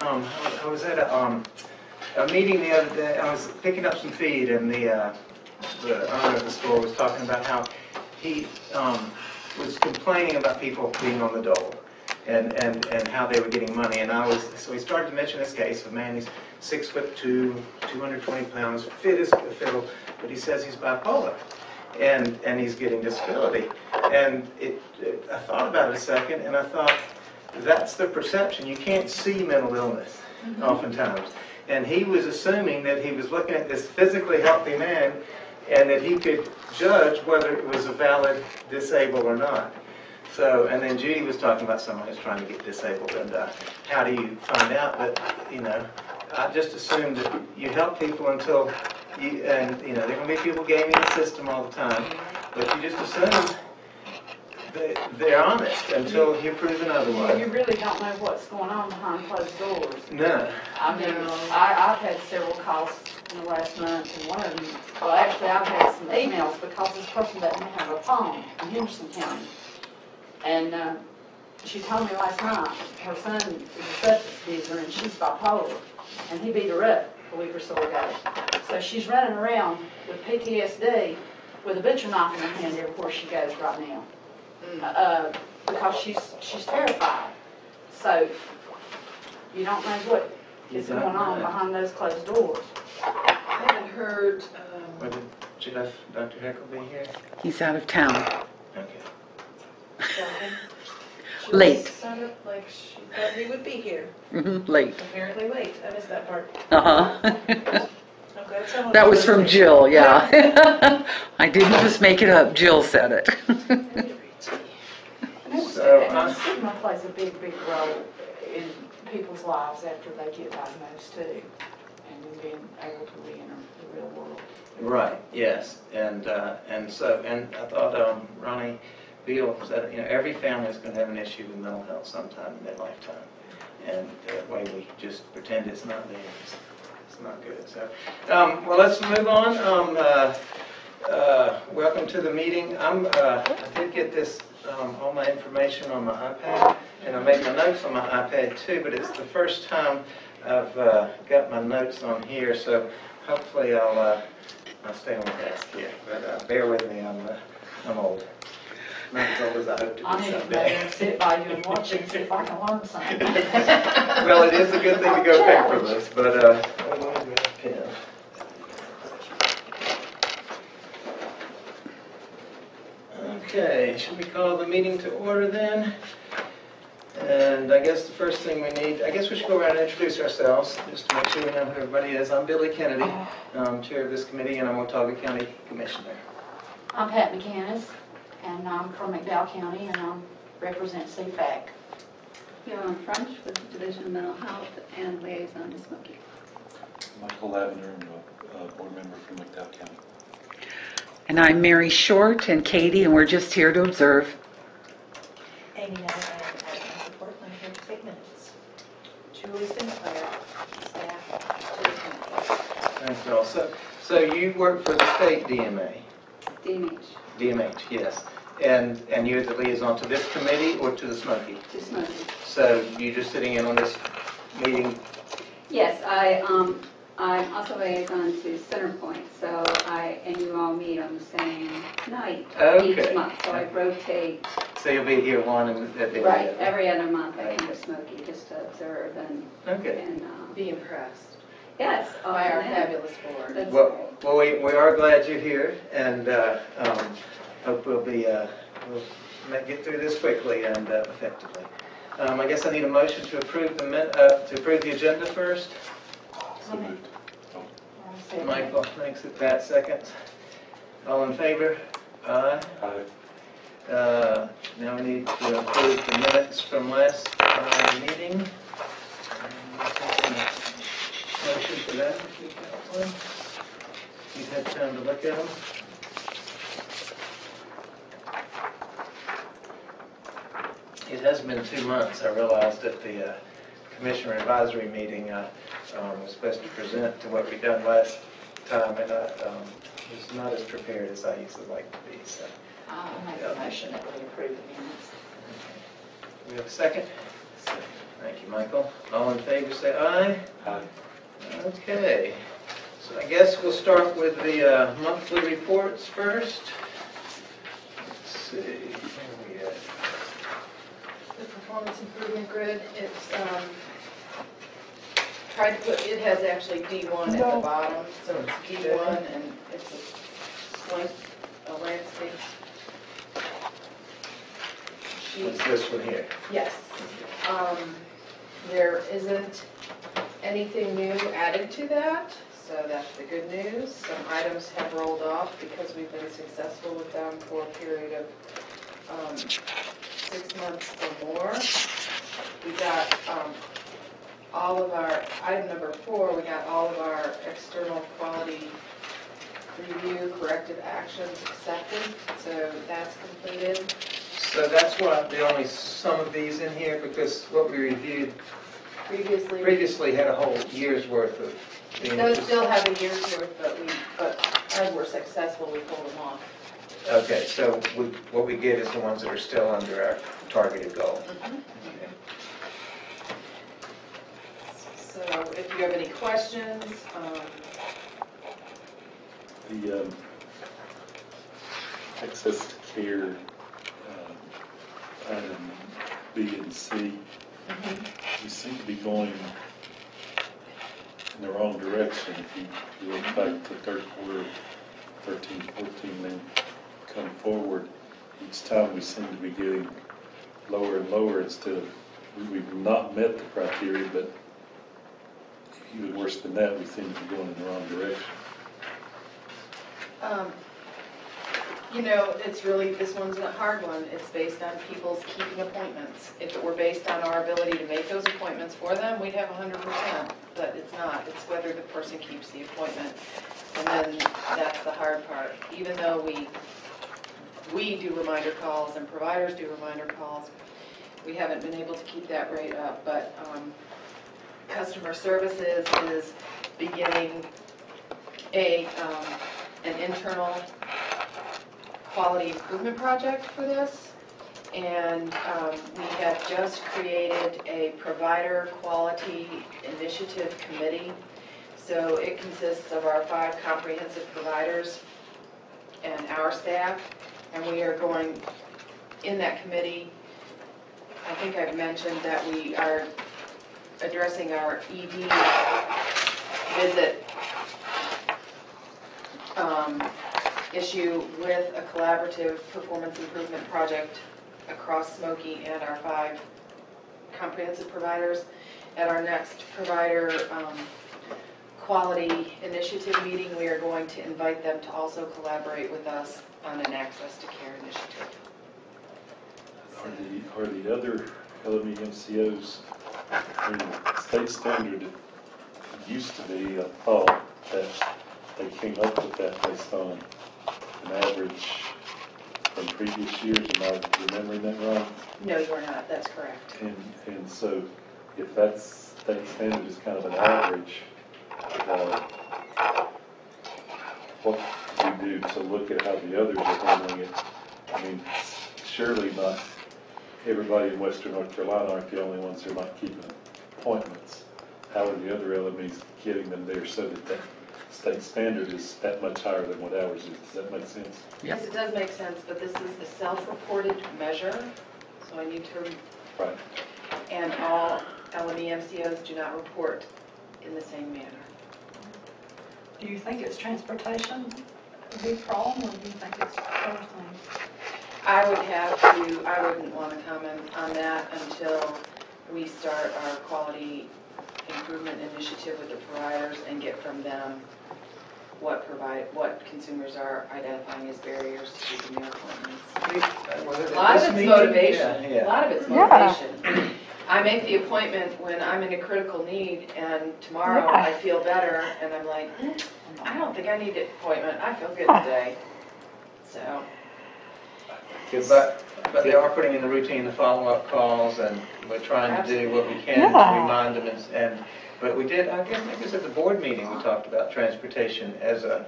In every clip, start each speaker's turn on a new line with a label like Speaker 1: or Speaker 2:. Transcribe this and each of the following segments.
Speaker 1: I was at a meeting the other day. I was picking up some feed, and the owner of the store was talking about how he was complaining about people being on the dole and how they were getting money. And so he started to mention this case of a man. He's 6'2", 220 pounds, fit as a fiddle, but he says he's bipolar. And he's getting disability. And I thought about it a second, and I thought, that's the perception. You can't see mental illness, oftentimes. And he was assuming that he was looking at this physically healthy man, and that he could judge whether it was a valid disabled or not. So, and then Judy was talking about someone who's trying to get disabled, and how do you find out that, I just assumed that you help people until there are going to be people gaming the system all the time, but you just assume they're honest until you're proven otherwise.
Speaker 2: You really don't know what's going on behind closed doors.
Speaker 1: No.
Speaker 2: I mean, I've had several calls in the last month, and one of them, well, actually, I've had some emails because this person doesn't have a phone in Henderson County. And she told me last night her son is a substance abuser, and she's bipolar, and he beat her up a week or so ago. So she's running around with PTSD with a butcher knife in her hand everywhere she goes right now. Because she's terrified. So you don't know what is going on behind those closed doors.
Speaker 3: I haven't heard.
Speaker 1: Did Jeff, Dr. Heckle be here?
Speaker 4: He's out of town.
Speaker 1: Okay.
Speaker 4: Late.
Speaker 3: Sounded like she thought he would be here.
Speaker 4: Late.
Speaker 3: Apparently late. I missed that part.
Speaker 4: Okay, that was from Jill, yeah. I didn't just make it up. Jill said it.
Speaker 2: So stigma plays a big role in people's lives after they get diagnosed too, and being able to re-enter the real world.
Speaker 1: Right. Yes. And I thought Ronnie Beal said, every family is going to have an issue with mental health sometime in their lifetime, and the way we just pretend it's not there, it's not good. So, well, let's move on. Welcome to the meeting. I did get this. All my information on my iPad, and I made my notes on my iPad too, but it's the first time I've got my notes on here, so hopefully I'll stay on task here, but bear with me, I'm old. Not as old as I hope to be someday.
Speaker 2: I need to sit by you and watch you and see if I can learn something.
Speaker 1: Well, it is a good thing to go paperless, but I'm going to grab a pen. Okay, should we call the meeting to order then? And I guess the first thing we need, I guess we should go around and introduce ourselves, just to make sure we know who everybody is. I'm Billy Kennedy, I'm chair of this committee, and I'm Watauga County Commissioner.
Speaker 2: I'm Pat McCannis, and I'm from McDowell County, and I represent CFAC.
Speaker 5: Yvonne French with the Division of Mental Health and Liaison to Smoky.
Speaker 6: Michael Lavender, I'm a board member from McDowell County.
Speaker 4: And I'm Mary Short and Katie, and we're just here to observe.
Speaker 3: Amy Nether, I am support. I'm here to take minutes. Julie Sinclair, staff.
Speaker 1: Thanks, y'all. So you work for the state DMA?
Speaker 5: DMH.
Speaker 1: DMH, yes. And you're the liaison to this committee or to the Smoky?
Speaker 5: To Smoky.
Speaker 1: So you're just sitting in on this meeting?
Speaker 5: Yes, I'm also liaison to Centerpoint, so and you all meet on the same night each month, so I rotate.
Speaker 1: So you'll be here one at the
Speaker 5: right, every other month I come to Smoky just to observe and
Speaker 3: Be impressed.
Speaker 5: Yes,
Speaker 3: by our fabulous board.
Speaker 5: That's
Speaker 1: well, we are glad you're here, and hope we'll get through this quickly and effectively. I guess I need a motion to approve the agenda first. Michael makes it. Pat seconds. All in favor? Aye.
Speaker 6: Aye.
Speaker 1: Now we need to approve the minutes from last meeting. Motion for that, if you've got one. You've had time to look at them. It has been 2 months. I realized at the Commissioner Advisory meeting I was supposed to present to what we'd done last time, and I was not as prepared as I usually like to be. So
Speaker 2: I'll make a motion that we approve the minutes.
Speaker 1: we have a second? Thank you, Michael. All in favor, say aye.
Speaker 6: Aye.
Speaker 1: Okay, so I guess we'll start with the monthly reports first. Let's see, where are we at?
Speaker 3: The performance improvement grid, it's, tried to put, it has actually D1 at the bottom, so it's D1 and it's a landscape sheet.
Speaker 1: What's this one here?
Speaker 3: Yes. There isn't anything new added to that, so that's the good news. Some items have rolled off because we've been successful with them for a period of 6 months or more. We got all of our, item number 4, we got all of our external quality review corrective actions accepted, so that's completed.
Speaker 1: So that's why there are only some of these in here, because what we reviewed previously had a whole year's worth of
Speaker 3: Those
Speaker 1: things.
Speaker 3: still have a year's worth, but as we're successful, we pull them off.
Speaker 1: Okay, so what we get is the ones that are still under our targeted goal. Okay.
Speaker 3: So if you have any questions,
Speaker 6: The access to care, item B and C, we seem to be going in the wrong direction. If you look back to third quarter, 13, 14, then come forward, each time we seem to be getting lower and lower instead of, we've not met the criteria, but even worse than that, we seem to be going in the wrong direction.
Speaker 3: you know, it's really, this one's a hard one. It's based on people's keeping appointments. If it were based on our ability to make those appointments for them, we'd have 100%, but it's not. It's whether the person keeps the appointment. And then that's the hard part. Even though we do reminder calls and providers do reminder calls, we haven't been able to keep that rate up. But customer services is beginning an internal quality improvement project for this, and we have just created a provider quality initiative committee. So it consists of our 5 comprehensive providers and our staff, and we are going in that committee. I think I've mentioned that we are addressing our ED visit issue with a collaborative performance improvement project across Smoky and our 5 comprehensive providers. At our next provider quality initiative meeting, we are going to invite them to also collaborate with us on an access to care initiative.
Speaker 6: Are the other LME MCOs, I mean, state standard used to be, I thought, that they came up with that based on an average from previous years. Am I remembering that right?
Speaker 3: No, you are not. That's correct.
Speaker 6: And so if that's state standard is kind of an average, what do we do to look at how the others are handling it? I mean, surely not everybody in Western North Carolina aren't the only ones who are not keeping appointments. How are the other LMEs getting them there so that that state standard is that much higher than what ours is? Does that make sense?
Speaker 3: Yes, it does make sense, but this is a self-reported measure, so I need to,
Speaker 6: Right.
Speaker 3: and all LME MCOs do not report in the same manner.
Speaker 2: Do you think it's transportation a big problem, or do you think it's other things?
Speaker 3: I wouldn't want to comment on that until we start our quality improvement initiative with the providers and get from them what consumers are identifying as barriers to keeping their appointments. A lot of it's motivation.
Speaker 1: Yeah.
Speaker 3: A lot of it's motivation. I make the appointment when I'm in a critical need, and tomorrow I feel better, and I'm like, I don't think I need an appointment. I feel good today. So.
Speaker 1: But they are putting in the routine the follow-up calls, and we're trying to do what we can to remind them. But we did, I guess maybe it was at the board meeting, we talked about transportation as a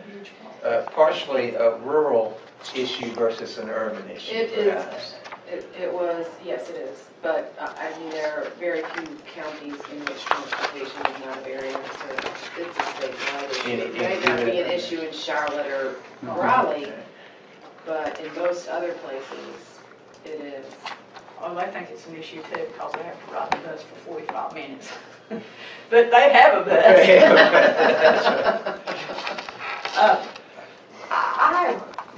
Speaker 1: partially a rural issue versus an urban issue.
Speaker 3: It is.
Speaker 1: Perhaps.
Speaker 3: It was, yes, it is, but I mean, there are very few counties in which transportation is not a barrier, so it's a statewide issue. It may not be an issue in Charlotte or Raleigh, but in most other places, it is.
Speaker 2: Well, they think it's an issue too, because they have to ride the bus for 45 minutes. But they have a bus.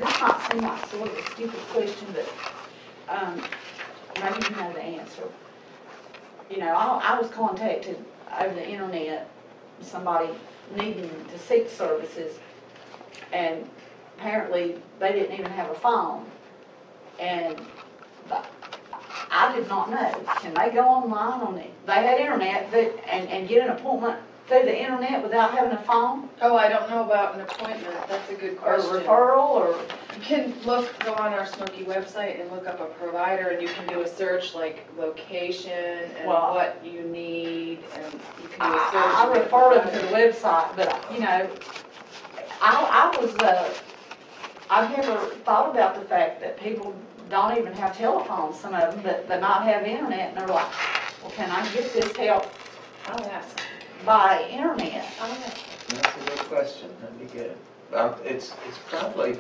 Speaker 2: This might seem like sort of a stupid question, but maybe you know the answer. You know, I was contacted over the internet, somebody needing to seek services, and apparently they didn't even have a phone. And I did not know. Can they go online on it? They had internet and get an appointment through the internet without having a phone?
Speaker 3: Oh, I don't know about an appointment, that's a good
Speaker 2: Or a
Speaker 3: question.
Speaker 2: referral, or?
Speaker 3: You can go on our Smoky website and look up a provider, and you can do a search like location and
Speaker 2: Well,
Speaker 3: what you need, and you can do a search.
Speaker 2: I refer them to the website, but, you know, I've never thought about the fact that people don't even have telephones, some of them, but they might have internet, and they're like, well, can I get this help
Speaker 3: I'll ask.
Speaker 2: by internet?
Speaker 3: I'll ask.
Speaker 1: That's a good question, that'd be good. It's probably,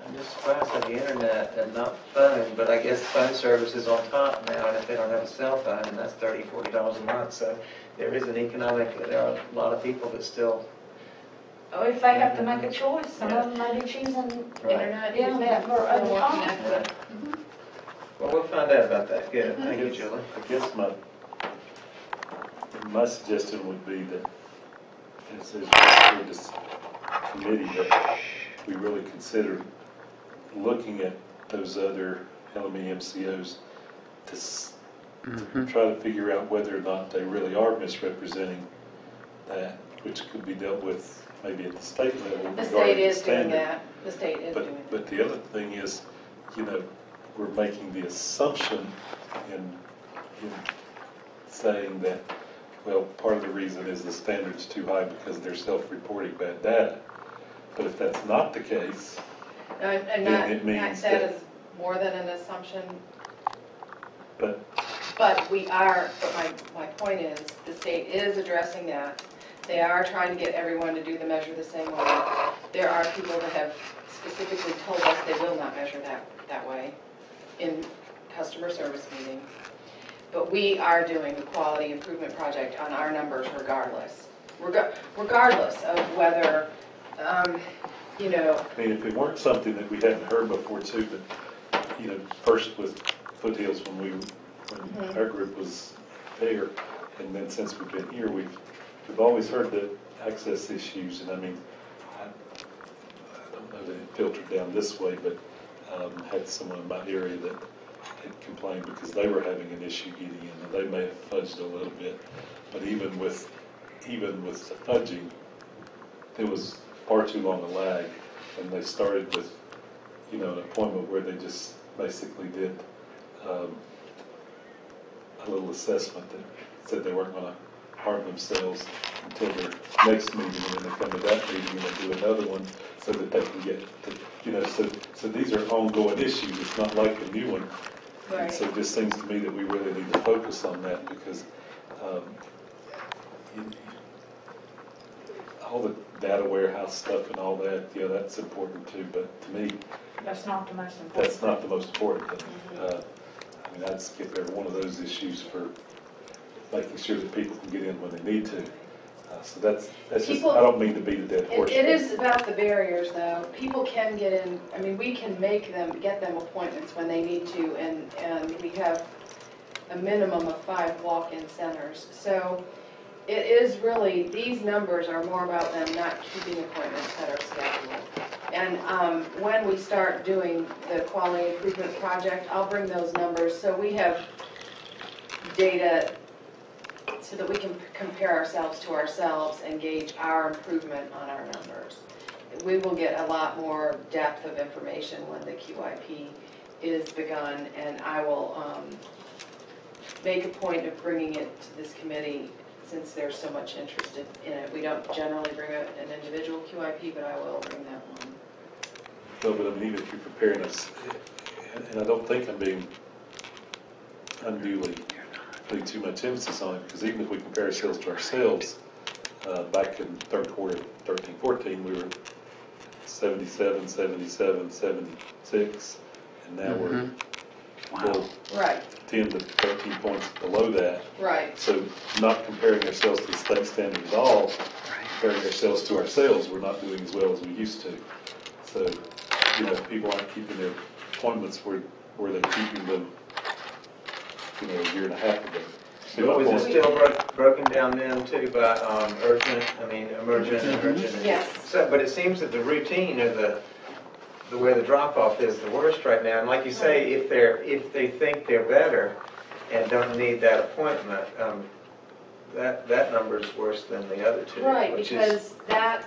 Speaker 1: I'm just surprised at the internet and not phone, but I guess phone service is on top now, and if they don't have a cell phone, and that's $30, $40 a month, so there is an economic, there are a lot of people that still.
Speaker 2: Oh, if they have to make a choice, some of them may be choosing
Speaker 1: Right.
Speaker 2: internet for a
Speaker 3: More
Speaker 2: phone.
Speaker 3: connected.
Speaker 1: Well, we'll find out about that, good, thank you, Julie.
Speaker 6: I guess my suggestion would be that, as for this committee, that we really consider looking at those other LME MCOs to try to figure out whether or not they really are misrepresenting that, which could be dealt with maybe at the state level.
Speaker 3: The state
Speaker 6: regarding
Speaker 3: is doing
Speaker 6: standard.
Speaker 3: that. The state is doing that.
Speaker 6: But the other thing is, you know, we're making the assumption in saying that, well, part of the reason is the standard's too high because they're self-reporting bad data. But if that's not the case,
Speaker 3: And
Speaker 6: then it means
Speaker 3: that
Speaker 6: that-
Speaker 3: is more than an assumption,
Speaker 6: but
Speaker 3: but my point is, the state is addressing that. They are trying to get everyone to do the measure the same way. There are people that have specifically told us they will not measure that way in customer service meetings. But we are doing the quality improvement project on our numbers regardless. Regardless of whether, you know.
Speaker 6: I mean, if it weren't something that we hadn't heard before too, but, you know, first with Foothills when our group was there, and then since we've been here, we've always heard the access issues, and I mean, I don't know that it filtered down this way, but had someone in my area that had complained because they were having an issue getting in, and they may have fudged a little bit, but even with the fudging, there was far too long a lag, and they started with, you know, an appointment where they just basically did a little assessment that said they weren't going to harm themselves until their next meeting, and then they come to that meeting and they do another one so that they can get, you know, so these are ongoing issues. It's not like a new one.
Speaker 3: Right.
Speaker 6: And so it just seems to me that we really need to focus on that because all the data warehouse stuff and all that, you know, that's important too, but to me,
Speaker 2: That's not the most important.
Speaker 6: that's not the most important thing. I mean, I'd skip every one of those issues for making sure that people can get in when they need to. So that's just,
Speaker 3: People-
Speaker 6: I don't mean to beat a dead horse.
Speaker 3: It is about the barriers, though. People can get in, I mean, we can get them appointments when they need to, and we have a minimum of 5 walk-in centers. So it is really, these numbers are more about them not keeping appointments that are scheduled. And when we start doing the quality improvement project, I'll bring those numbers, so we have data so that we can compare ourselves to ourselves and gauge our improvement on our numbers. We will get a lot more depth of information when the QIP is begun, and I will make a point of bringing it to this committee since there's so much interest in it. We don't generally bring an individual QIP, but I will bring that one.
Speaker 6: No, but I mean, even if you're preparing us, and I don't think I'm being unduly putting too much emphasis on it, because even if we compare ourselves to ourselves, back in third quarter 13-14, we were 77, 77, 76, and now we're well,
Speaker 3: Right,
Speaker 6: 10 to 13 points below that.
Speaker 3: right.
Speaker 6: So not comparing ourselves to the state standard at all, comparing ourselves to ourselves, we're not doing as well as we used to. So, you know, people aren't keeping their appointments where they're keeping them, you know, a year and a half ago. See my
Speaker 1: Was it
Speaker 6: point?
Speaker 1: still broken down then too by urgent, emergent and urgent?
Speaker 3: Yes.
Speaker 1: So, but it seems that the routine of the way the drop-off is the worst right now. And like you say, if they think they're better and don't need that appointment, that number is worse than the other two.
Speaker 3: Right,
Speaker 1: which
Speaker 3: because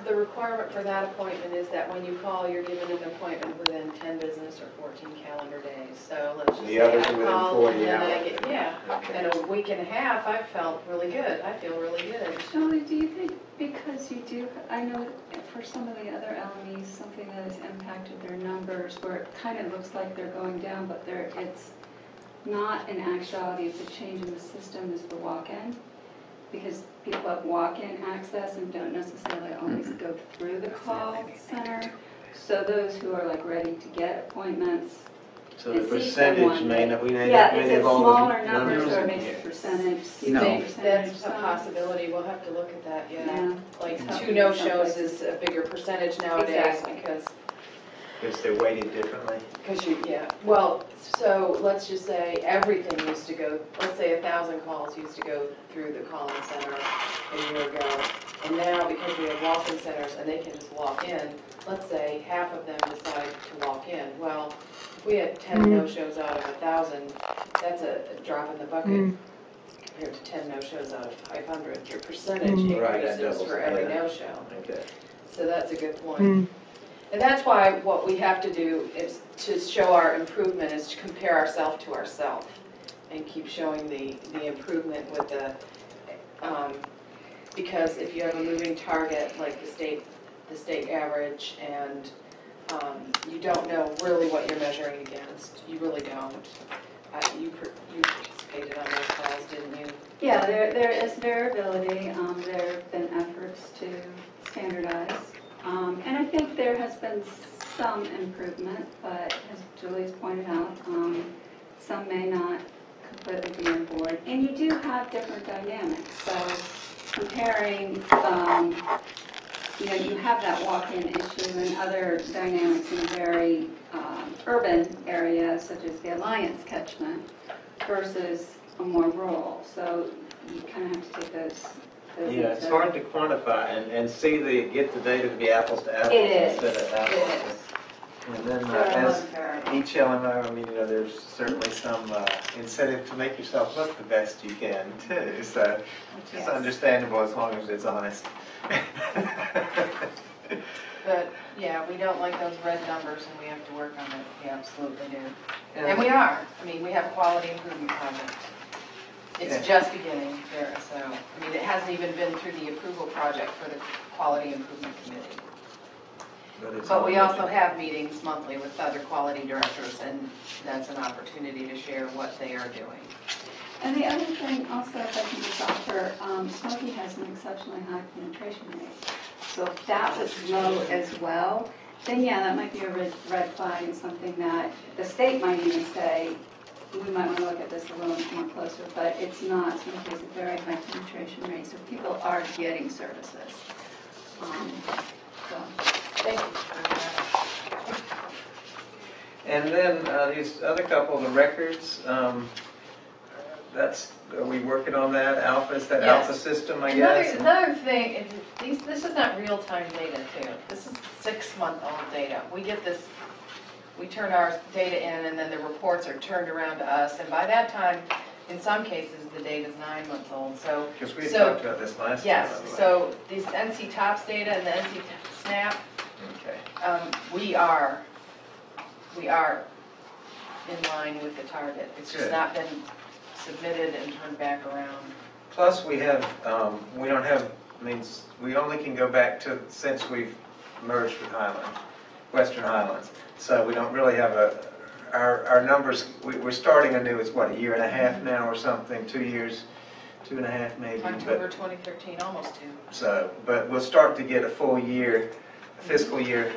Speaker 3: the requirement for that appointment is that when you call, you're given an appointment within 10 business or 14 calendar days. So let's just
Speaker 1: The
Speaker 3: say
Speaker 1: others
Speaker 3: I
Speaker 1: are within
Speaker 3: call
Speaker 1: 40
Speaker 3: and then I
Speaker 1: hours.
Speaker 3: get, yeah.
Speaker 1: Okay.
Speaker 3: In a week and a half, I felt really good. I feel really good.
Speaker 5: Shelley, do you think because you do, I know for some of the other LMEs, something that has impacted their numbers where it kind of looks like they're going down, but it's not in actuality, it's a change in the system, is the walk-in? Because people have walk-in access and don't necessarily always go through the call center. So those who are like ready to get appointments.
Speaker 1: So the
Speaker 5: and see
Speaker 1: percentage
Speaker 5: someone,
Speaker 1: may not, we may
Speaker 5: yeah,
Speaker 1: not, may
Speaker 5: it's a
Speaker 1: have all the
Speaker 5: smaller number,
Speaker 1: numbers
Speaker 5: so it
Speaker 1: in
Speaker 5: makes
Speaker 1: here.
Speaker 5: a percentage.
Speaker 4: No.
Speaker 3: That's a
Speaker 5: some.
Speaker 3: possibility. We'll have to look at that, yeah.
Speaker 5: Yeah.
Speaker 3: Like
Speaker 5: It's
Speaker 3: 2 no-shows is a bigger percentage nowadays
Speaker 5: Exactly.
Speaker 1: Because they're weighted differently.
Speaker 3: yeah. Well, so let's just say everything used to go, let's say 1,000 calls used to go through the calling center a year ago. And now because we have walk-in centers and they can just walk in, let's say half of them decide to walk in. Well, if we had 10 no-shows out of 1,000, that's a drop in the bucket compared to 10 no-shows out of 500. Your percentage
Speaker 1: Right, that
Speaker 3: increases
Speaker 1: doubles,
Speaker 3: for every
Speaker 1: yeah.
Speaker 3: no-show.
Speaker 1: Okay.
Speaker 3: So that's a good point. And that's why what we have to do is to show our improvement is to compare ourselves to ourselves and keep showing the improvement with the, because if you have a moving target like the state average and you don't know really what you're measuring against, you really don't. You participated on those calls, didn't you?
Speaker 5: Yeah, there is variability. There have been efforts to standardize. And I think there has been some improvement, but as Julie's pointed out, some may not completely be on board. And you do have different dynamics. So comparing, you have that walk-in issue and other dynamics in a very urban area, such as the Alliance catchment, versus a more rural. So you kind of have to take those.
Speaker 1: Yeah, it's hard to quantify and get the data to be apples to apples
Speaker 5: It is.
Speaker 1: instead of apples to. And then as each LMO, there's certainly some incentive to make yourself look the best you can too. So it's understandable as long as it's honest.
Speaker 3: But yeah, we don't like those red numbers and we have to work on it. We absolutely do. And we are. We have a quality improvement project. It's just beginning there, so, it hasn't even been through the approval project for the Quality Improvement Committee. But we also have meetings monthly with other quality directors, and that's an opportunity to share what they are doing.
Speaker 5: And the other thing also, if I can just offer, Smoky has an exceptionally high penetration rate. So if that was low as well, then yeah, that might be a red flag and something that the state might even say, we might want to look at this a little more closer, but it's not. Smoky has a very high penetration rate, so people are getting services.
Speaker 3: Thank you.
Speaker 1: And then these other couple, the records, are we working on that? Alpha, is that
Speaker 3: Yes.
Speaker 1: Alpha system, I guess?
Speaker 3: Another thing, this is not real-time data too. This is 6-month-old data. We get this, we turn our data in and then the reports are turned around to us. And by that time, in some cases, the data is 9 months old. So
Speaker 1: Because we had talked about this last time.
Speaker 3: yes,
Speaker 1: by the way.
Speaker 3: so these NC TOPS data and the NC SNAP,
Speaker 1: Okay.
Speaker 3: we are in line with the target. It's just
Speaker 1: Good.
Speaker 3: not been submitted and turned back around.
Speaker 1: Plus, we have, we don't have, we only can go back to since we've merged with Highland, Western Highlands. So we don't really have our numbers, we're starting anew, it's what, a year and a half now or something, 2 years, 2.5 maybe.
Speaker 3: October 2013, almost 2.
Speaker 1: So, but we'll start to get a full year, fiscal year,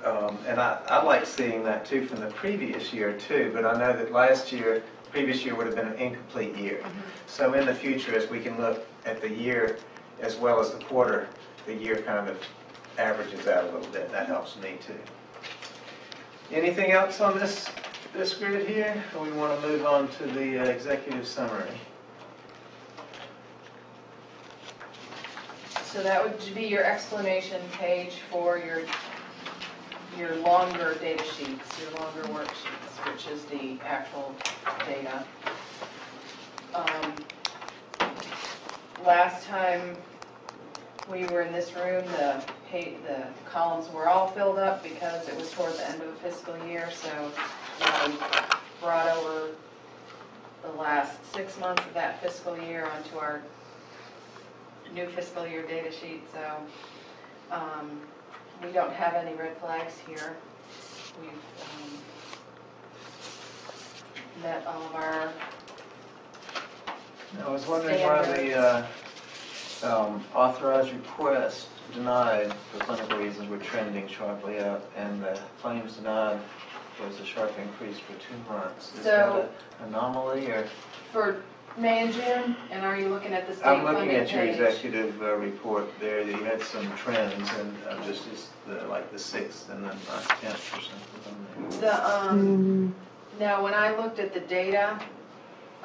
Speaker 1: and I like seeing that too from the previous year too, but I know that previous year would have been an incomplete year. So in the future, as we can look at the year as well as the quarter, the year kind of averages out a little bit. That helps me too. Anything else on this grid here? Or we want to move on to the executive summary?
Speaker 3: So that would be your explanation page for your longer data sheets, your longer worksheets, which is the actual data. Last time we were in this room, the columns were all filled up because it was toward the end of the fiscal year, so we brought over the last 6 months of that fiscal year onto our new fiscal year data sheet, so we don't have any red flags here. We've met all of our
Speaker 1: I was wondering why the authorized request denied for clinical reasons were trending sharply up, and the claims denied was a sharp increase for 2 months. Is that an anomaly or?
Speaker 3: for May and June, and are you looking at the state
Speaker 1: I'm
Speaker 3: funding
Speaker 1: looking at your
Speaker 3: page?
Speaker 1: executive report there, that you had some trends, and just like the 6th and then 10th or something.
Speaker 3: Now, when I looked at the data,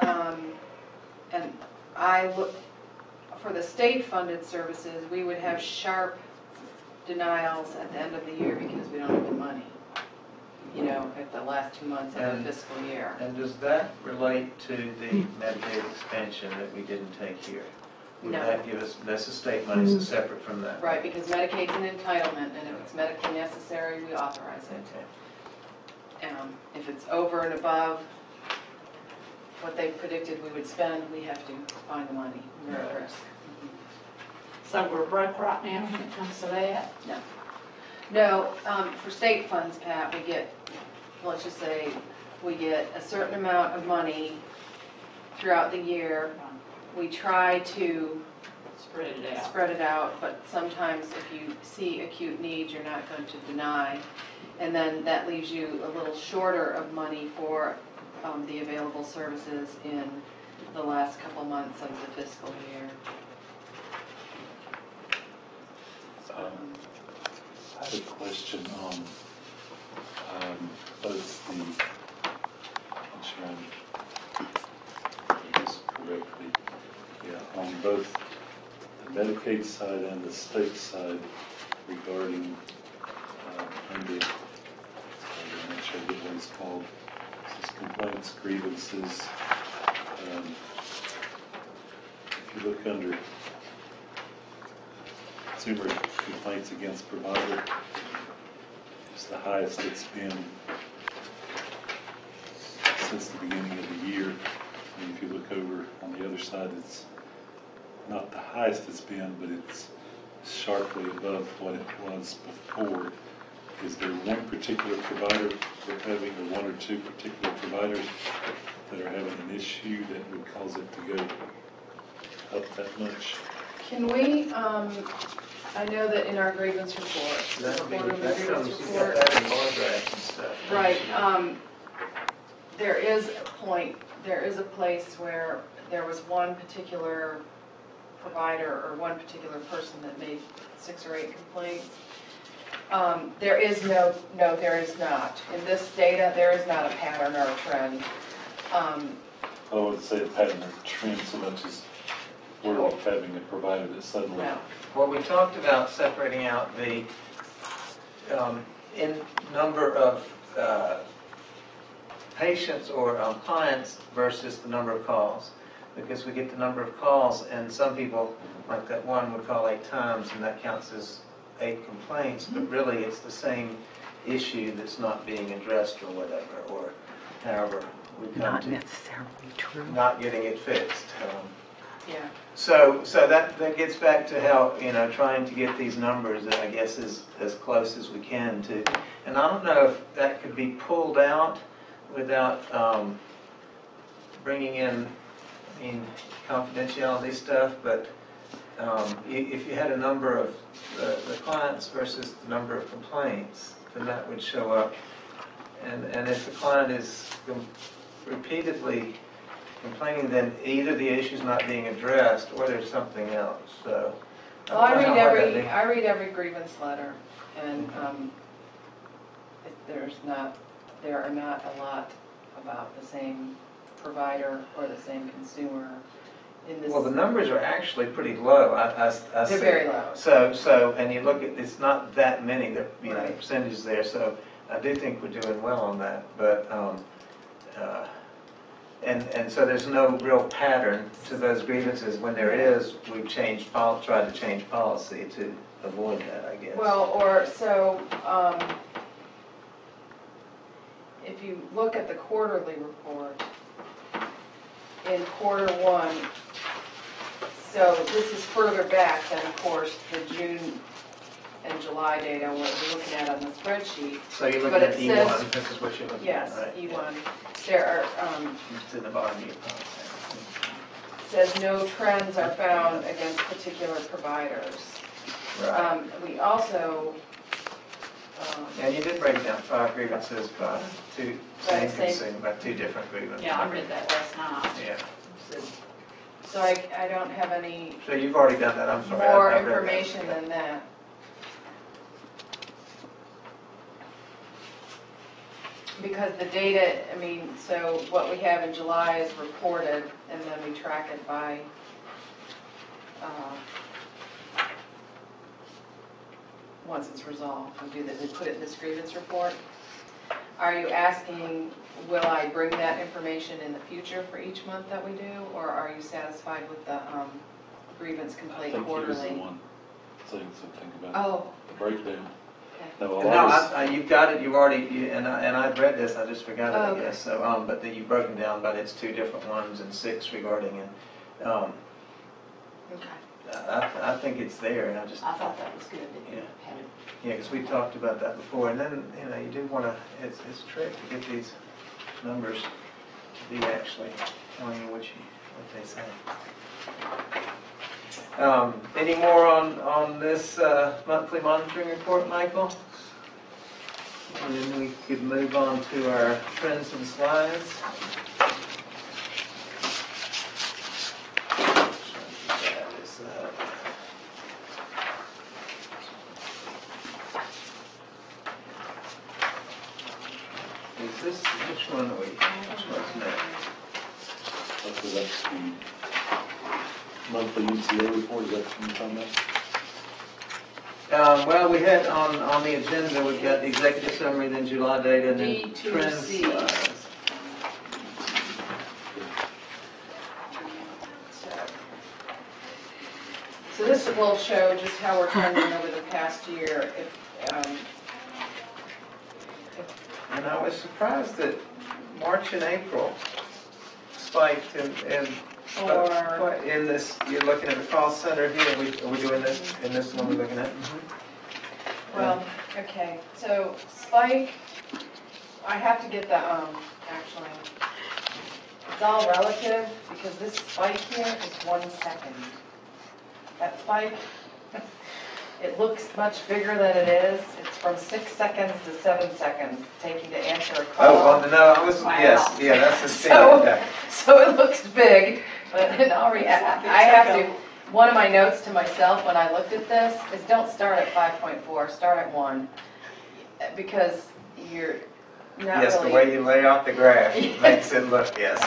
Speaker 3: and I looked, for the state-funded services, we would have sharp denials at the end of the year because we don't have the money, you know, at the last 2 months of the fiscal year.
Speaker 1: And does that relate to the Medicaid expansion that we didn't take here? Would
Speaker 3: No.
Speaker 1: that give us, that's the state money, so separate from that?
Speaker 3: Right, because Medicaid's an entitlement, and if it's medically necessary, we authorize it.
Speaker 1: Okay.
Speaker 3: If it's over and above what they predicted we would spend, we have to find the money. We're at risk.
Speaker 2: So we're broke right now when it comes to that?
Speaker 3: No, for state funds, Pat, we get, let's just say, we get a certain amount of money throughout the year. We try to spread it out, but sometimes if you see acute needs, you're not going to deny. And then that leaves you a little shorter of money for the available services in the last couple months of the fiscal year.
Speaker 6: I have a question on both the, I'm sure I'm doing this correctly, on both the Medicaid side and the state side regarding under, I'm not sure what one's called, this is complaints, grievances. If you look under consumer complaints against provider, it's the highest it's been since the beginning of the year. And if you look over on the other side, it's not the highest it's been, but it's sharply above what it was before. Is there one particular provider we're having, or one or two particular providers that are having an issue that would cause it to go up that much?
Speaker 3: Can we, I know that in our grievance report,
Speaker 1: That'll be,
Speaker 3: quarterly
Speaker 1: that
Speaker 3: grievance
Speaker 1: comes, you got
Speaker 3: report,
Speaker 1: that in bar graphs and stuff.
Speaker 3: right, there is a point, there is a place where there was one particular provider or one particular person that made 6 or 8 complaints. There is no, there is not. In this data, there is not a pattern or a trend.
Speaker 6: I would say a pattern or trend so much as we're having a provider that suddenly.
Speaker 3: No.
Speaker 1: Well, we talked about separating out the in number of patients or clients versus the number of calls. Because we get the number of calls, and some people, like that one, would call 8 times, and that counts as 8 complaints, but really it's the same issue that's not being addressed or whatever, or however we come
Speaker 4: Not
Speaker 1: to
Speaker 4: necessarily true.
Speaker 1: not getting it fixed.
Speaker 3: Yeah.
Speaker 1: So that gets back to how, trying to get these numbers, I guess, as close as we can to, and I don't know if that could be pulled out without bringing in, I mean, confidentiality stuff, but if you had a number of the clients versus the number of complaints, then that would show up. And if the client is repeatedly complaining, then either the issue's not being addressed or there's something else, so.
Speaker 3: Well, I
Speaker 1: don't know how hard that'd be.
Speaker 3: read every grievance letter, and there are not a lot about the same provider or the same consumer in this.
Speaker 1: Well, the numbers are actually pretty low, I
Speaker 3: They're
Speaker 1: see.
Speaker 3: very low.
Speaker 1: So, and you look at, it's not that many, the
Speaker 3: Right.
Speaker 1: percentages there, so I do think we're doing well on that, but, and so there's no real pattern to those grievances. When there is, we've tried to change policy to avoid that, I guess.
Speaker 3: Well, if you look at the quarterly report, in quarter one, so this is further back than, of course, the June and July data, what we're looking at on the spreadsheet.
Speaker 1: So you're
Speaker 3: but
Speaker 1: looking
Speaker 3: it
Speaker 1: at
Speaker 3: says-
Speaker 1: E1, this is what you're looking at,
Speaker 3: Yes,
Speaker 1: right?
Speaker 3: E1. There are,
Speaker 1: It's in the bottom of your policy.
Speaker 3: says no trends are found against particular providers.
Speaker 1: Right.
Speaker 3: We also,
Speaker 1: And you did break down 5 grievances by two,
Speaker 3: Right,
Speaker 1: same
Speaker 3: same.
Speaker 1: consumer, by 2 different grievances.
Speaker 2: Yeah, I read that last night.
Speaker 1: Yeah.
Speaker 3: so I don't have any
Speaker 1: So you've already done that, I'm sorry.
Speaker 3: more
Speaker 1: I read that.
Speaker 3: information than that. Because the data, I mean, so what we have in July is reported, and then we track it by, once it's resolved, we put it in this grievance report. Are you asking, will I bring that information in the future for each month that we do, or are you satisfied with the grievance
Speaker 6: I
Speaker 3: complete
Speaker 6: think
Speaker 3: quarterly?
Speaker 6: here's the one thing to think about,
Speaker 3: Oh,
Speaker 6: the breakdown.
Speaker 3: okay.
Speaker 6: No, a
Speaker 1: No,
Speaker 6: lot of
Speaker 1: you've got it, you've already, and I've read this, I just forgot
Speaker 3: Oh,
Speaker 1: it, I
Speaker 3: okay.
Speaker 1: guess, so, but then you've broken down, but it's 2 different ones and 6 regarding, and,
Speaker 3: Okay.
Speaker 1: I think it's there, and I just,
Speaker 2: I thought that was good that you
Speaker 1: Yeah.
Speaker 2: had it.
Speaker 1: yeah, because we talked about that before, and then, you do want to, it's a trick to get these numbers to be actually telling you what they say. Any more on this monthly monitoring report, Michael? And then we could move on to our trends and slides. That is, is this, which one are we, which one's next?
Speaker 6: hopefully that's the monthly UCA report, is that what you're talking about?
Speaker 1: Well, we had on the agenda, we've got the executive summary, then July data, and then
Speaker 3: D2C.
Speaker 1: trends slides.
Speaker 3: So this will show just how we're trending over the past year.
Speaker 1: And I was surprised that March and April spiked in this, you're looking at the call center here, are we doing this, in this one we're looking at?
Speaker 3: Well, okay, so spike, I have to get the, actually, it's all relative, because this spike here is 1 second. That spike, it looks much bigger than it is. It's from 6 seconds to 7 seconds, taking to answer a call.
Speaker 1: Oh, no, I was,
Speaker 2: Wow.
Speaker 1: yes, yeah, that's the standard. Okay.
Speaker 3: So it looks big, but I have to, one of my notes to myself when I looked at this is don't start at 5.4, start at 1. Because you're not
Speaker 1: Yes, the
Speaker 3: really.
Speaker 1: way you lay out the graph makes it look, yes,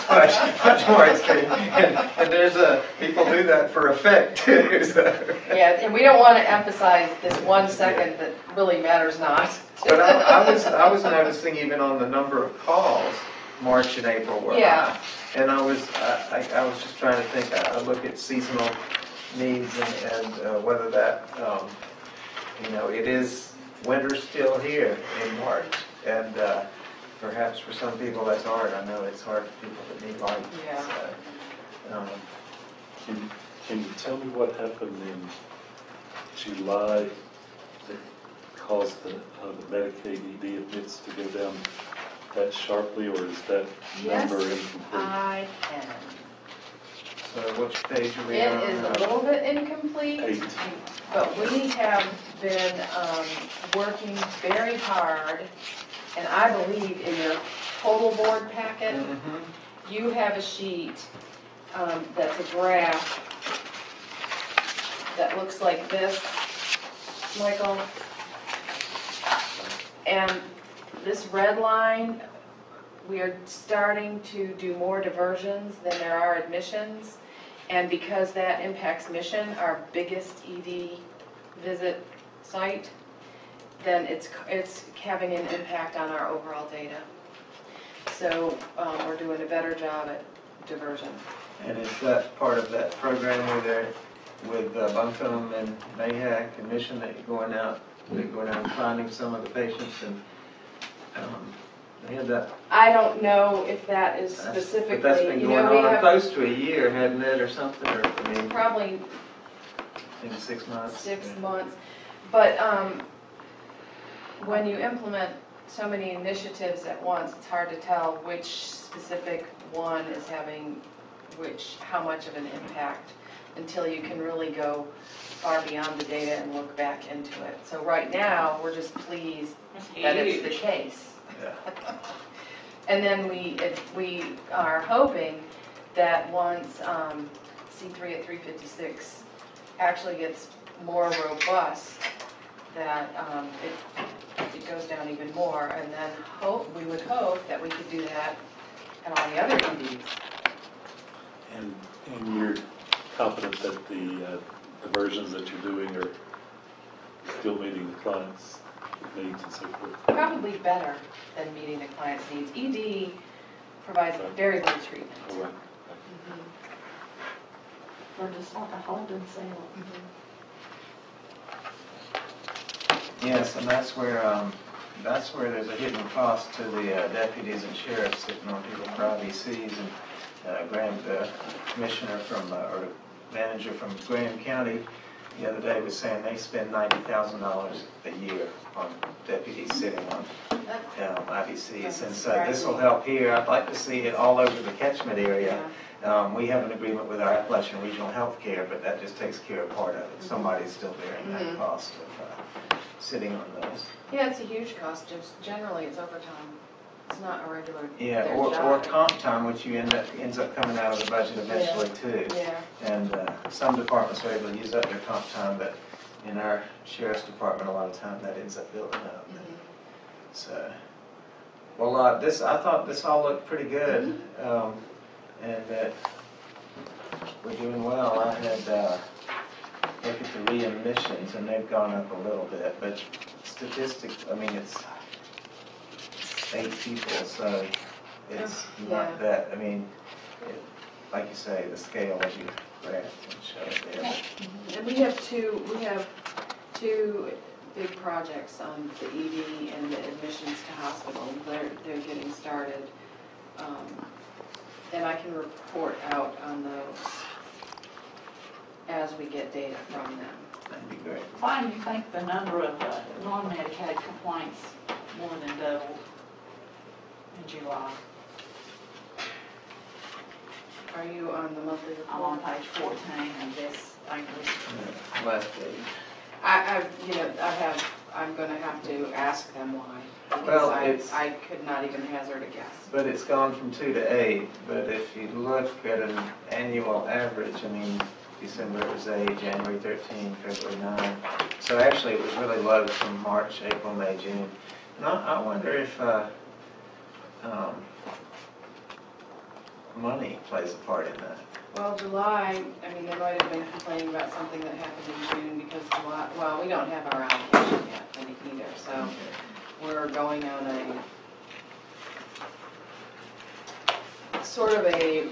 Speaker 1: much more extreme. And there's people do that for effect too, so.
Speaker 3: Yeah, and we don't want to emphasize this 1 second that really matters not.
Speaker 1: But I was noticing even on the number of calls, March and April were
Speaker 3: Yeah.
Speaker 1: high. And I was just trying to think, I look at seasonal needs and whether that, it is, winter's still here in March. And perhaps for some people that's hard. I know it's hard for people that need light.
Speaker 3: Yeah.
Speaker 1: So,
Speaker 6: Can you tell me what happened in July that caused the Medicaid ED admits to go down that sharply, or is that
Speaker 3: Yes,
Speaker 6: number incomplete?
Speaker 3: I can.
Speaker 1: So which page are we
Speaker 3: It
Speaker 1: on?
Speaker 3: is a little bit incomplete,
Speaker 6: 8.
Speaker 3: but we have been working very hard, and I believe in your total board packet,
Speaker 1: Mhm.
Speaker 3: you have a sheet that's a graph that looks like this, Michael. And this red line, we are starting to do more diversions than there are admissions. And because that impacts Mission, our biggest ED visit site, then it's having an impact on our overall data. So we're doing a better job at diversion.
Speaker 1: And is that part of that program with Buncombe and Mayhack and Mission that you're going out and finding some of the patients and they had that?
Speaker 3: I don't know if that is specifically,
Speaker 1: But that's been
Speaker 3: you
Speaker 1: going
Speaker 3: know, we
Speaker 1: on
Speaker 3: have
Speaker 1: close to a year, hadn't it, or something, or I mean,
Speaker 3: probably
Speaker 1: maybe 6 months?
Speaker 3: 6
Speaker 1: Yeah.
Speaker 3: months. But when you implement so many initiatives at once, it's hard to tell which specific one is having how much of an impact until you can really go far beyond the data and look back into it. So right now, we're just pleased that it's the case.
Speaker 1: Yeah.
Speaker 3: And then we are hoping that once C3 at 356 actually gets more robust, that it goes down even more, and then we would hope that we could do that at all the other EDs.
Speaker 6: And you're confident that the versions that you're doing are still meeting the client's needs and so forth?
Speaker 3: Probably better than meeting the client's needs. ED provides very little treatment.
Speaker 6: All right.
Speaker 2: We're just like a holding cell.
Speaker 1: Yes, and that's where there's a hidden cost to the deputies and sheriffs sitting on people for IVCs, and Graham, the commissioner or manager from Graham County, the other day was saying they spend $90,000 a year on deputies sitting on IVCs, and so this will help here. I'd like to see it all over the catchment area. We have an agreement with our Appalachian Regional Health Care, but that just takes care of part of it. Somebody's still bearing that cost of sitting on those.
Speaker 3: Yeah, it's a huge cost. Just generally, it's overtime. It's not a regular
Speaker 1: Yeah,
Speaker 3: their
Speaker 1: or
Speaker 3: job.
Speaker 1: comp time, which ends up coming out of the budget eventually too.
Speaker 3: Yeah.
Speaker 1: And some departments are able to use up their comp time, but in our sheriff's department, a lot of time that ends up building up. So, well, I thought this all looked pretty good, and that we're doing well. I had look at the readmissions, and they've gone up a little bit, but statistics, I mean, it's 8 people, so it's not that, I mean, like you say, the scale as you graph and show it there.
Speaker 3: And we have two big projects on the ED and the admissions to hospital. They're getting started, and I can report out on those as we get data from them.
Speaker 1: That'd be great.
Speaker 2: Why do you think the number of non-Medicaid complaints more than doubled in July?
Speaker 3: Are you on the monthly
Speaker 2: I'm on
Speaker 3: report?
Speaker 2: page 14 of this thing.
Speaker 1: Yeah, last page.
Speaker 3: I'm gonna have to ask them why.
Speaker 1: Well,
Speaker 3: Because I could not even hazard a guess.
Speaker 1: But it's gone from 2 to 8, but if you look at an annual average, I mean, December it was 8, January 13, February 9. So actually it was really low from March, April, May, June. And I wonder if money plays a part in that.
Speaker 3: Well, July, I mean, they might have been complaining about something that happened in June because July, well, we don't have our allocation yet either, so we're going on a sort of a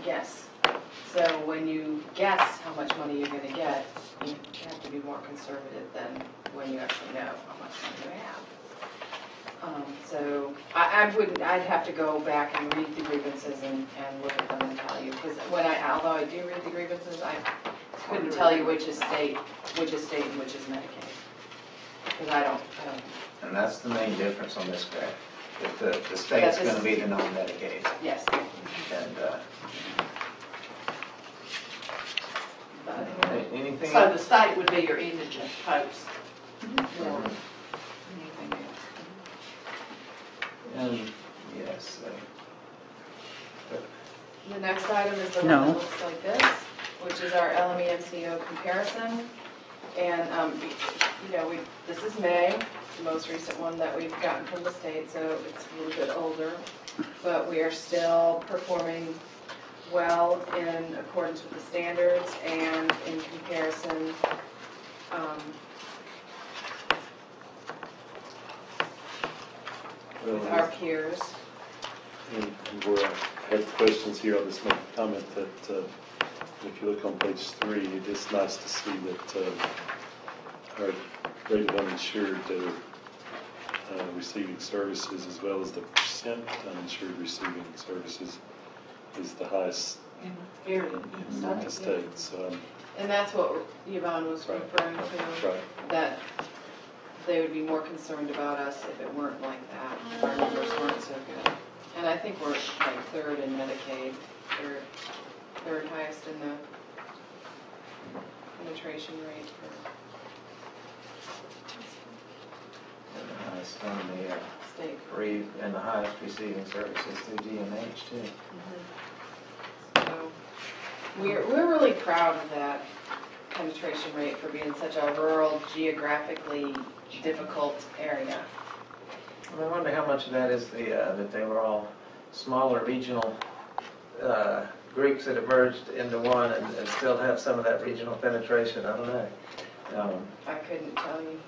Speaker 3: guess. So when you guess how much money you're gonna get, you have to be more conservative than when you actually know how much money you have. So I'd have to go back and read the grievances and look at them and tell you, because although I do read the grievances, I couldn't tell you which is state and which is Medicaid. Because I don't.
Speaker 1: And that's the main difference on this graph. If the state's
Speaker 3: this
Speaker 1: gonna
Speaker 3: is-
Speaker 1: be the non-Medicaid.
Speaker 3: Yes.
Speaker 1: And, anything
Speaker 2: So the
Speaker 1: else?
Speaker 2: state would be your indigent post.
Speaker 3: Yeah.
Speaker 2: Anything else?
Speaker 1: And, yes,
Speaker 3: The next item is the one
Speaker 4: No.
Speaker 3: that looks like this, which is our LME MCO comparison. And, this is May, the most recent one that we've gotten from the state, so it's a little bit older. But we are still performing well in accordance with the standards and in comparison with our peers.
Speaker 6: And where I had questions here, I'll just make a comment that if you look on page 3, it is nice to see that our rate of uninsured that are receiving services, as well as the percent uninsured receiving services, is the highest
Speaker 2: Period.
Speaker 6: in the state. So,
Speaker 3: And that's what Yvonne was
Speaker 6: Right.
Speaker 3: referring to,
Speaker 6: right.
Speaker 3: that they would be more concerned about us if it weren't like that, if our numbers weren't so good. And I think we're like third in Medicaid, third highest in the penetration rate for
Speaker 1: and the highest on the,
Speaker 3: state.
Speaker 1: and the highest receiving services through DMH too.
Speaker 3: So we're really proud of that penetration rate for being such a rural, geographically difficult area.
Speaker 1: And I wonder how much of that is that they were all smaller regional groups that have merged into one and still have some of that regional penetration. I don't know.
Speaker 3: I couldn't tell you.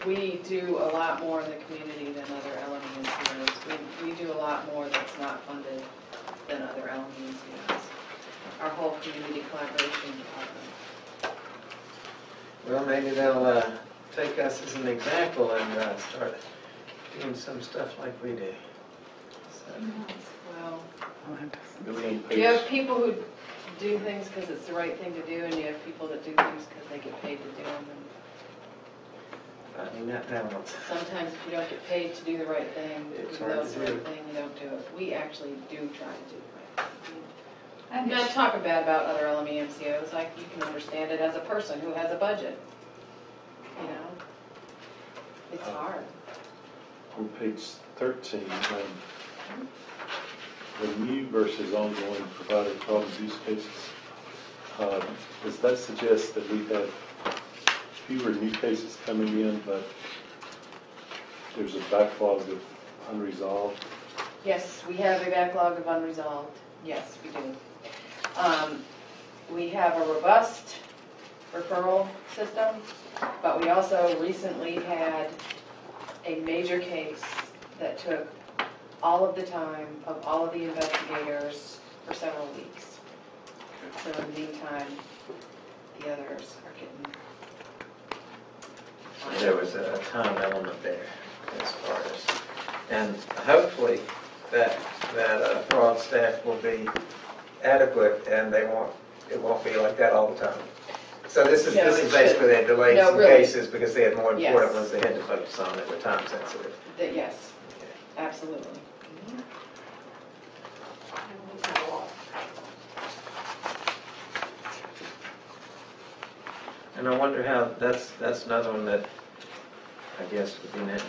Speaker 3: We do a lot more in the community than other LME. We do a lot more that's not funded than other LME. Our whole community collaboration department.
Speaker 1: Well, maybe they'll take us as an example and start doing some stuff like we do. So,
Speaker 3: Well,
Speaker 1: do we need
Speaker 3: you have people who do things because it's the right thing to do, and you have people that do things because they get paid to do them. And
Speaker 1: finding that balance?
Speaker 3: sometimes if you don't get paid to do the right thing,
Speaker 1: It's
Speaker 3: even
Speaker 1: hard
Speaker 3: though it's
Speaker 1: to
Speaker 3: the
Speaker 1: do.
Speaker 3: right thing, you don't do it. We actually do try to do the right thing.
Speaker 5: And
Speaker 3: I'm not talking bad about other LME MCOs, like you can understand it as a person who has a budget. You know? It's hard.
Speaker 6: On page 13, the new versus ongoing provider fraud abuse cases, does that suggest that we have fewer new cases coming in, but there's a backlog of unresolved?
Speaker 3: Yes, we have a backlog of unresolved. Yes, we do. We have a robust referral system, but we also recently had a major case that took all of the time of all of the investigators for several weeks. So in the meantime, the others are getting.
Speaker 1: There was a time element there as far as, and hopefully that fraud staff will be adequate and it won't be like that all the time. So this is
Speaker 3: No, it
Speaker 1: basically they delayed
Speaker 3: No,
Speaker 1: some
Speaker 3: really.
Speaker 1: cases because they had more important
Speaker 3: Yes.
Speaker 1: ones they had to focus on that were time sensitive.
Speaker 3: Yes, absolutely.
Speaker 1: And I wonder how, that's another one that I guess would be next.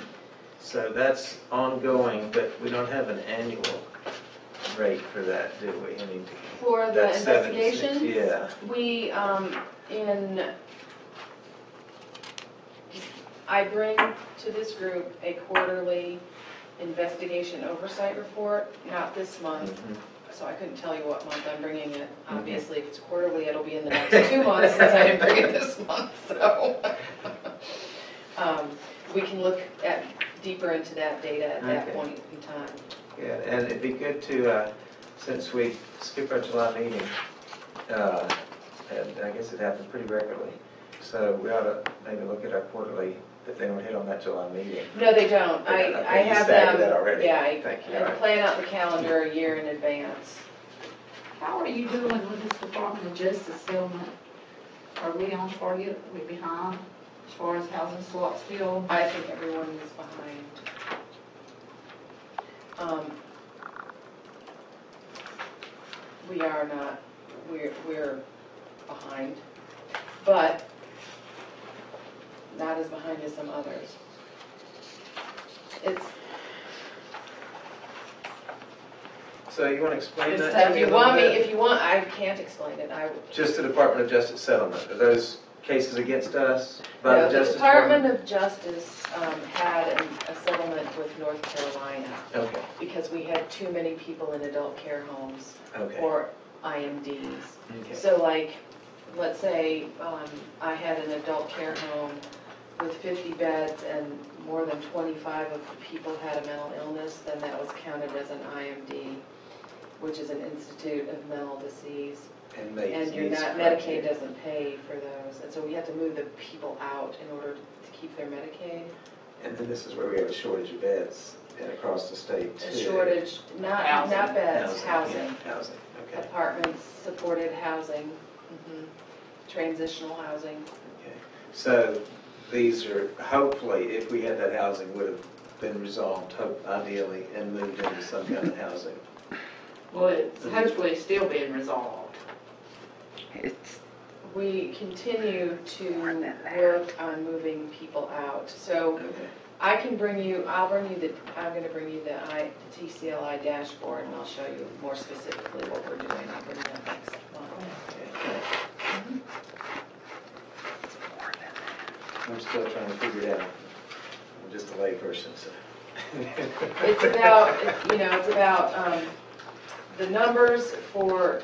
Speaker 1: So that's ongoing, but we don't have an annual rate for that, do we? I mean,
Speaker 3: For the
Speaker 1: that's 76,
Speaker 3: investigations?
Speaker 1: yeah.
Speaker 3: We, I bring to this group a quarterly investigation oversight report, not this month,
Speaker 1: Mhm.
Speaker 3: so I couldn't tell you what month I'm bringing it. Obviously, if it's quarterly, it'll be in the next 2 months since I didn't bring it this month, so. We can look deeper into that data at that
Speaker 1: Okay.
Speaker 3: point in time.
Speaker 1: Yeah, and it'd be good to, since we skip our July meeting, and I guess it happens pretty regularly, so we ought to maybe look at our quarterly, if they don't hit on that July meeting.
Speaker 3: No, they don't.
Speaker 1: Okay,
Speaker 3: I
Speaker 1: you
Speaker 3: have
Speaker 1: staggered
Speaker 3: them.
Speaker 1: that already.
Speaker 3: Yeah, I
Speaker 1: Thank you.
Speaker 3: had to plan out the calendar a year in advance.
Speaker 2: How are you doing with this Department of Justice settlement? Are we on target? Are we behind as far as housing slots filled?
Speaker 3: I think everyone is behind. We are not, we're behind, but not as behind as some others.
Speaker 1: So you want to explain
Speaker 3: It's
Speaker 1: that
Speaker 3: tough.
Speaker 1: to
Speaker 3: If
Speaker 1: me
Speaker 3: you
Speaker 1: a little
Speaker 3: want me,
Speaker 1: bit?
Speaker 3: if you want, I can't explain it.
Speaker 1: Just the Department of Justice settlement, are those cases against us by
Speaker 3: No,
Speaker 1: the
Speaker 3: the
Speaker 1: Justice
Speaker 3: Department of Justice had a settlement with North Carolina
Speaker 1: Okay,
Speaker 3: because we had too many people in adult care homes
Speaker 1: okay,
Speaker 3: or IMDs.
Speaker 1: okay.
Speaker 3: So like, let's say I had an adult care home with 50 beds and more than 25 of the people had a mental illness, then that was counted as an IMD, which is an Institute of Mental Disease. And you're not, Medicaid doesn't pay for those. And so we had to move the people out in order to keep their Medicaid.
Speaker 1: And then this is where we have a shortage of beds and across the state too.
Speaker 3: A shortage, not beds, housing.
Speaker 1: Yeah, housing, okay,
Speaker 3: Apartments, supported housing, transitional housing.
Speaker 1: okay. So these are, hopefully, if we had that housing, would have been resolved, ideally, and moved into some kind of housing.
Speaker 2: Well, it's hopefully still being resolved.
Speaker 4: It's,
Speaker 3: We continue to work on moving people out. So
Speaker 1: Okay.
Speaker 3: I can bring you, I'm going to bring you the TCLI dashboard and I'll show you more specifically what we're doing. I'll bring that next month.
Speaker 1: I'm still trying to figure it out. I'm just a layperson, so.
Speaker 3: It's about, the numbers for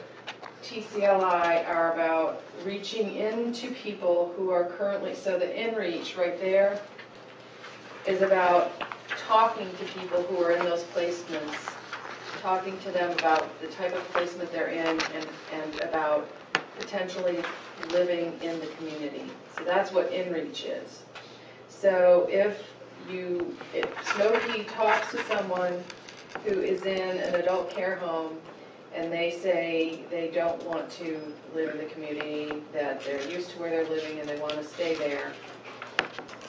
Speaker 3: TCLI are about reaching into people who are currently, so the InReach right there is about talking to people who are in those placements, talking to them about the type of placement they're in and about potentially living in the community. So that's what InReach is. So if Smokey talks to someone who is in an adult care home and they say they don't want to live in the community, that they're used to where they're living and they want to stay there,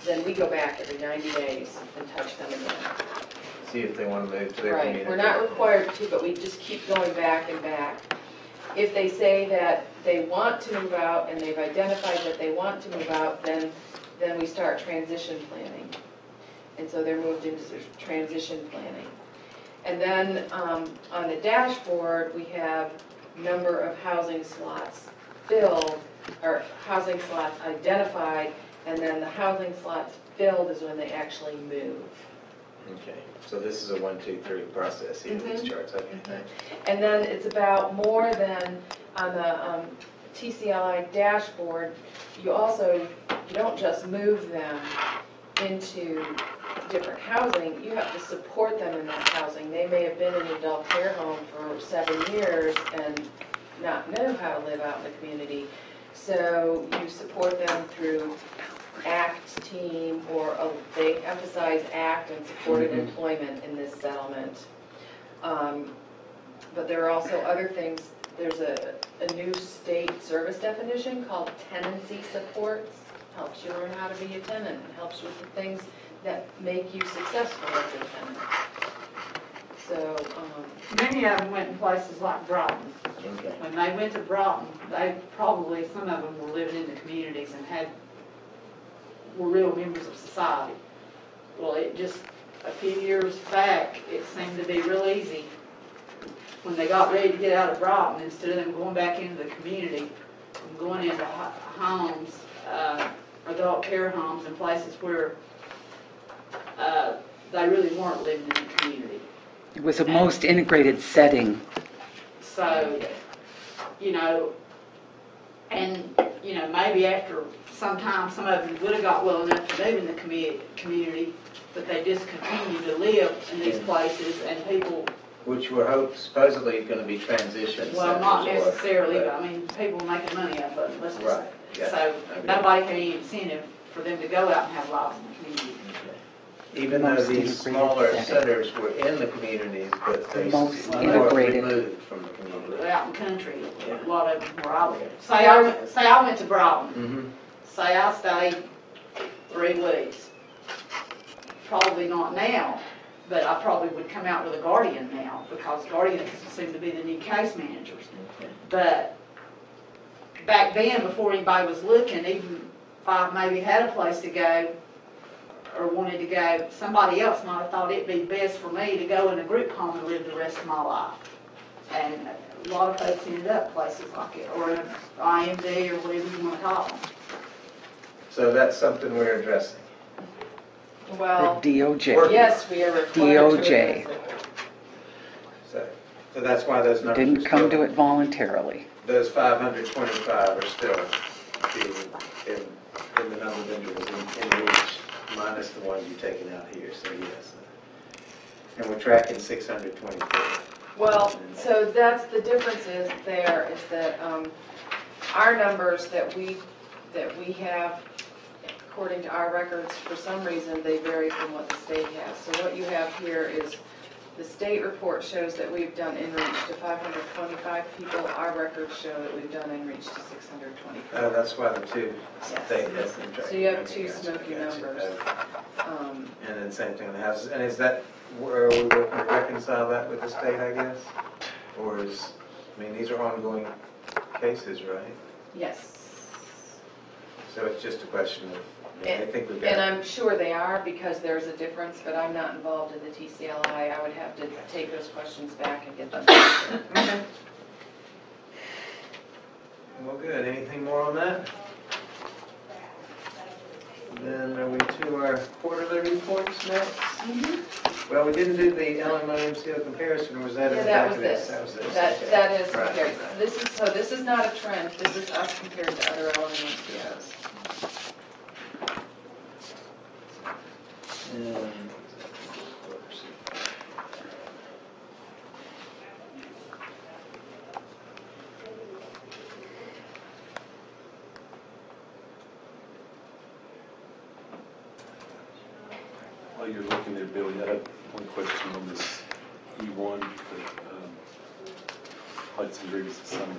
Speaker 3: then we go back every 90 days and touch them again.
Speaker 1: See if they want to move to their community.
Speaker 3: Right, we're not required to, but we just keep going back and back. If they say that they want to move out and they've identified that they want to move out, then we start transition planning. And so they're moved into transition planning. And then on the dashboard, we have number of housing slots filled, or housing slots identified, and then the housing slots filled is when they actually move.
Speaker 1: Okay, so this is a 1, 2, 3 process here, these charts, okay.
Speaker 3: And then it's about more than on the TCLI dashboard, you don't just move them into different housing, you have to support them in that housing. They may have been in an adult care home for 7 years and not know how to live out in the community. So you support them through ACT team, or they emphasize ACT and supported employment in this settlement. But there are also other things. There's a new state service definition called tenancy supports. Helps you learn how to be a tenant, and helps you with the things that make you successful as a tenant. So,
Speaker 2: Many of them went in places like Broughton.
Speaker 1: Okay.
Speaker 2: When they went to Broughton, some of them were living in the communities and were real members of society. Well, a few years back, it seemed to be real easy. When they got ready to get out of Broughton, instead of them going back into the community and going into homes, adult care homes and places where they really weren't living in the community.
Speaker 4: it was a most integrated setting.
Speaker 2: So, maybe after some time, some of them would have got well enough to live in the community, but they just continue to live in these places, and people,
Speaker 1: Which we're supposedly going to be transition
Speaker 2: well, not
Speaker 1: centers,
Speaker 2: necessarily,
Speaker 1: but-
Speaker 2: but I mean, people making money off of it, let's just,
Speaker 1: Right, yeah.
Speaker 2: so
Speaker 1: Okay.
Speaker 2: nobody had any incentive for them to go out and have lives in the community.
Speaker 1: Even though
Speaker 4: Most
Speaker 1: these
Speaker 4: integrated
Speaker 1: smaller
Speaker 4: setting.
Speaker 1: centers were in the communities, but they
Speaker 4: Most
Speaker 1: were
Speaker 4: integrated.
Speaker 1: removed from the community.
Speaker 2: Well, out in the country, a lot of them where I live. Say I went to Broughton,
Speaker 1: Mm-hmm.
Speaker 2: say I stayed 3 weeks. Probably not now, but I probably would come out with a guardian now, because guardians seem to be the new case managers. But back then, before anybody was looking, even if I maybe had a place to go or wanted to go, somebody else might have thought it'd be best for me to go in a group home and live the rest of my life. And a lot of folks ended up places like it, or an IMD, or whatever you want to call them.
Speaker 1: So that's something we're addressing.
Speaker 3: Well,
Speaker 4: DOJ.
Speaker 3: yes, we are required to
Speaker 4: DOJ.
Speaker 3: address it.
Speaker 1: So that's why those numbers
Speaker 4: Didn't
Speaker 1: are
Speaker 4: come
Speaker 1: still,
Speaker 4: to it voluntarily.
Speaker 1: those 525 are still being in the number of individuals in reach, minus the ones you've taken out here, so yes. And we're tracking 624.
Speaker 3: Well, so that's the difference is that our numbers that we have, according to our records, for some reason, they vary from what the state has. So what you have here is the state report shows that we've done in-reach to 525 people. Our records show that we've done in-reach to 624.
Speaker 1: That's why the two
Speaker 3: Yes.
Speaker 1: state has been tracking.
Speaker 3: So you have
Speaker 1: Okay,
Speaker 3: two
Speaker 1: gotcha,
Speaker 3: smoky
Speaker 1: gotcha.
Speaker 3: numbers.
Speaker 1: And then same thing in the houses. And is that, where are we working to reconcile that with the state, I guess? Or is, I mean, these are ongoing cases, right?
Speaker 3: Yes.
Speaker 1: So it's just a question of, I think we've
Speaker 3: And
Speaker 1: got,
Speaker 3: I'm sure they are, because there's a difference, but I'm not involved in the TCLI. I would have to take those questions back and get them answered.
Speaker 1: okay. Well, good. Anything more on that? Then are we to our quarterly reports next? Well, we didn't do the LMO MCO comparison, or was that in
Speaker 3: Yeah,
Speaker 1: the
Speaker 3: that
Speaker 1: back
Speaker 3: was
Speaker 1: of this?
Speaker 3: this.
Speaker 1: That was this.
Speaker 3: That
Speaker 1: okay.
Speaker 3: is
Speaker 1: Right.
Speaker 3: compared. This is not a trend. This is us compared to other LMCOs.
Speaker 1: And-
Speaker 6: While you're looking there, Billy, I have one question on this E1, the lights and grievances summit.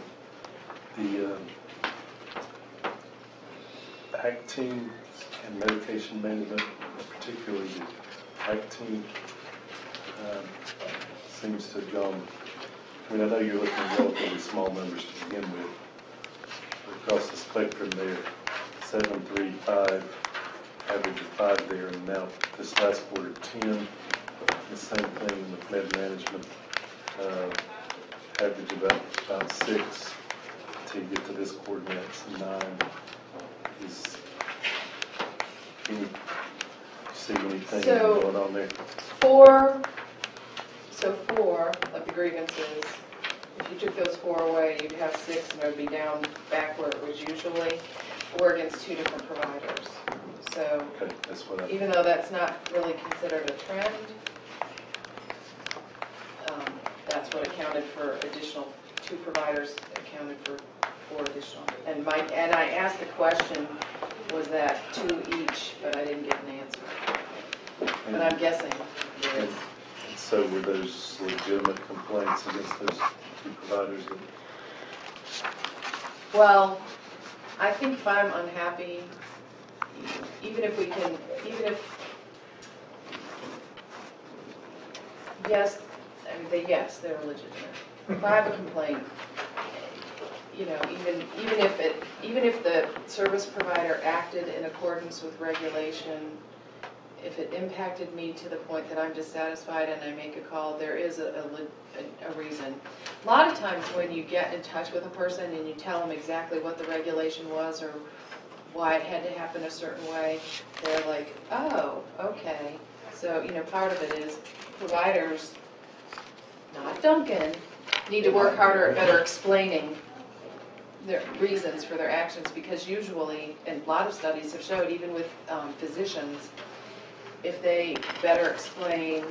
Speaker 6: The ACT team and medication management, particularly the ACT team, seems to have gone, I mean, I know you're looking at relatively small numbers to begin with, but across the spectrum there, 7, 3, 5, average of 5 there, and now this last quarter 10, the same thing with med management, average about 6 until you get to this quarter, that's 9. Is any, see anything
Speaker 3: So-
Speaker 6: going on there?
Speaker 3: Four of the grievances, if you took those 4 away, you'd have 6, and it would be down back where it was usually, or against 2 different providers. So
Speaker 6: Okay, that's what I,
Speaker 3: even though that's not really considered a trend, that's what accounted for additional, 2 providers accounted for 4 additional. And I asked the question, was that 2 each, but I didn't get an answer. But I'm guessing it is.
Speaker 6: and so were those legitimate complaints against those 2 providers?
Speaker 3: Well, I think if I'm unhappy, yes, they're legitimate. If I have a complaint, even if the service provider acted in accordance with regulation, if it impacted me to the point that I'm dissatisfied and I make a call, there is a reason. A lot of times when you get in touch with a person and you tell them exactly what the regulation was or why it had to happen a certain way, they're like, oh, okay. So, part of it is providers, not Duncan, need to work harder at better explaining their reasons for their actions, because usually, and a lot of studies have showed, even with physicians, if they better explain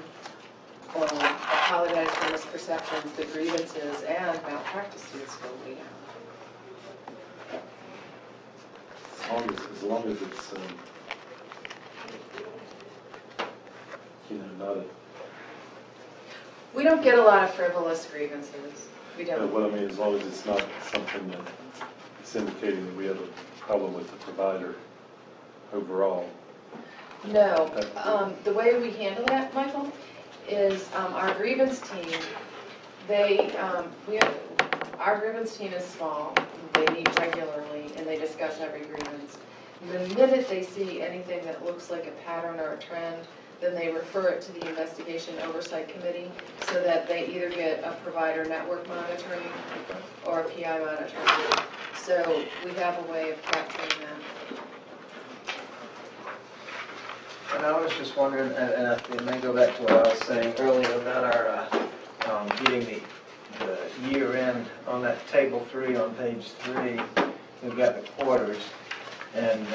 Speaker 3: or apologize for misperceptions, the grievances and malpractice suits go way down.
Speaker 6: As long as it's, not
Speaker 3: We don't get a lot of frivolous grievances. We don't.
Speaker 6: What I mean, as long as it's not something that it's indicating that we have a problem with the provider overall.
Speaker 3: No, the way we handle that, Michael, is our grievance team, our grievance team is small, they meet regularly, and they discuss every grievance. The minute they see anything that looks like a pattern or a trend, then they refer it to the Investigation Oversight Committee so that they either get a provider network monitoring or a PI monitoring. So we have a way of capturing that.
Speaker 1: And I was just wondering, and it may go back to what I was saying earlier about our getting the year end on that table 3 on page 3. We've got the quarters, and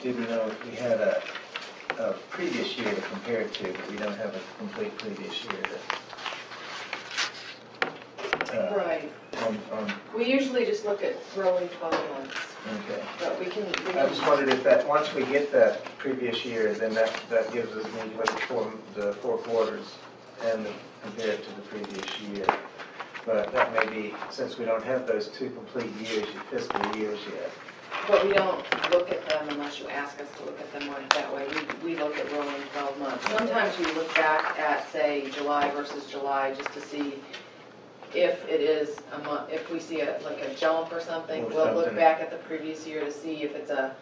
Speaker 1: didn't know if we had a previous year to compare it to, but we don't have a complete previous year to.
Speaker 3: Right.
Speaker 1: On,
Speaker 3: We usually just look at rolling 12 months,
Speaker 1: okay.
Speaker 3: but we can.
Speaker 1: I just wondered if that, once we get that previous year, then that gives us maybe like the 4 quarters and compare it to the previous year. But that may be, since we don't have those 2 complete years, fiscal years yet.
Speaker 3: But we don't look at them unless you ask us to look at them that way. We look at rolling 12 months. Sometimes we look back at, say, July versus July, just to see if it is a month, if we see like a jump or something. We'll look back at the previous year to see if it's a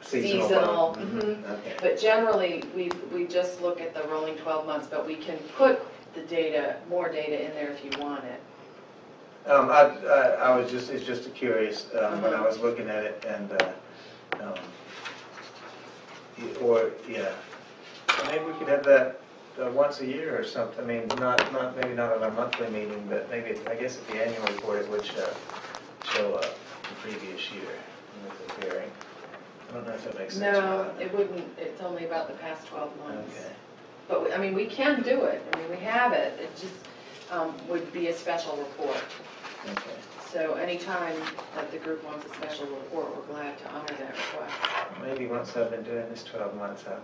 Speaker 3: seasonal.
Speaker 1: Okay.
Speaker 3: But generally, we just look at the rolling 12 months, but we can put the data, more data in there if you want it.
Speaker 1: I was just, it's just a curious, when I was looking at it, and, maybe we could have that once a year or something. I mean, maybe not on our monthly meeting, but maybe, I guess at the annual report, it would show the previous year with the comparing. I don't know if that makes sense.
Speaker 3: No, it wouldn't. It's only about the past 12 months.
Speaker 1: Okay.
Speaker 3: But, we can do it. We have it. It just would be a special report.
Speaker 1: Okay.
Speaker 3: So anytime that the group wants a special report, we're glad to honor that request.
Speaker 1: Maybe once I've been doing this 12 months, I'll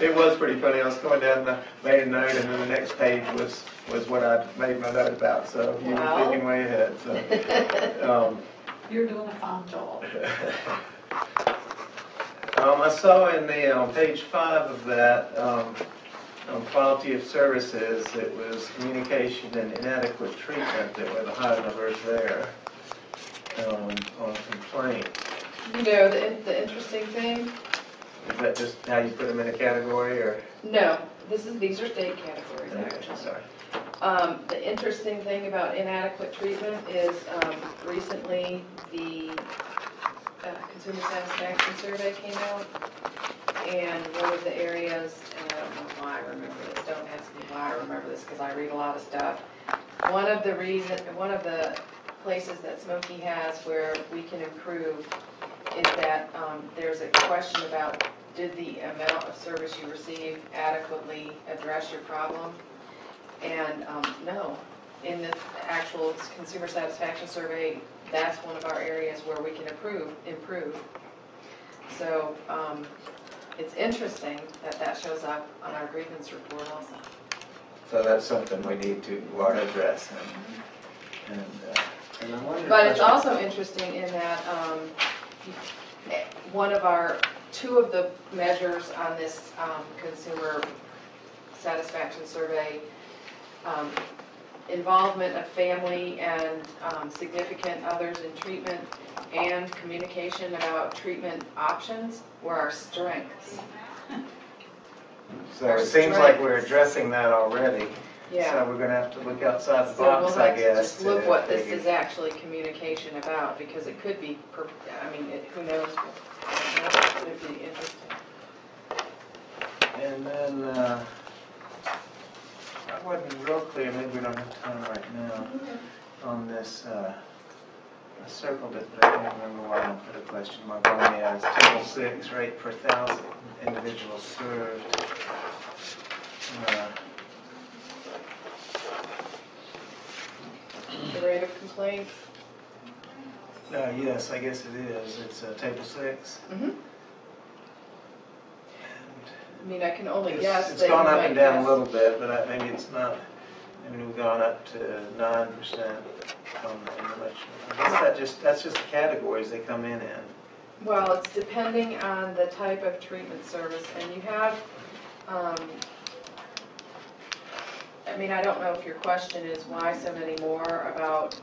Speaker 1: It was pretty funny. I was going down the main note, and then the next page was what I made my note about. So you were thinking way ahead. So
Speaker 2: You're doing a fine job.
Speaker 1: I saw in the on page 5 of that on quality of services, it was communication and inadequate treatment that were the high numbers there on complaints.
Speaker 3: The interesting thing.
Speaker 1: Is that just how you put them in a category, or?
Speaker 3: No, these are state categories actually.
Speaker 1: Sorry.
Speaker 3: The interesting thing about inadequate treatment is recently the Consumer Satisfaction Survey came out, and one of the areas, and I don't know why I remember this, don't ask me why I remember this because I read a lot of stuff. One of the places that Smokey has where we can improve is that there's a question about, did the amount of service you receive adequately address your problem? And no, in the actual Consumer Satisfaction Survey, that's one of our areas where we can improve. So it's interesting that shows up on our grievance report also.
Speaker 1: So that's something we need to address. And I wonder.
Speaker 3: But it's also interesting in that two of the measures on this Consumer Satisfaction Survey, involvement of family and significant others in treatment and communication about treatment options were our strengths.
Speaker 1: So it seems like we're addressing that already.
Speaker 3: Yeah.
Speaker 1: So we're going to have to look outside the
Speaker 3: So
Speaker 1: box,
Speaker 3: we'll
Speaker 1: I
Speaker 3: have to
Speaker 1: guess.
Speaker 3: just look what this is actually communication about, because it could be, who knows, it could be interesting.
Speaker 1: And then, I wasn't real clear, maybe we don't have time right now, on this, I circled it, but I can't remember why I don't put a question mark on it. As Table 6, rate per 1,000 individuals served.
Speaker 3: The rate of complaints.
Speaker 1: Yes, I guess it is. It's table 6.
Speaker 3: I mean, I can only guess
Speaker 1: It's
Speaker 3: that you
Speaker 1: gone up
Speaker 3: might
Speaker 1: and down a
Speaker 3: guess.
Speaker 1: little bit, but maybe it's not. Maybe we've gone up to 9% on the election. I guess that's just the categories they come in.
Speaker 3: Well, it's depending on the type of treatment service, and you have, I mean, I don't know if your question is why so many more about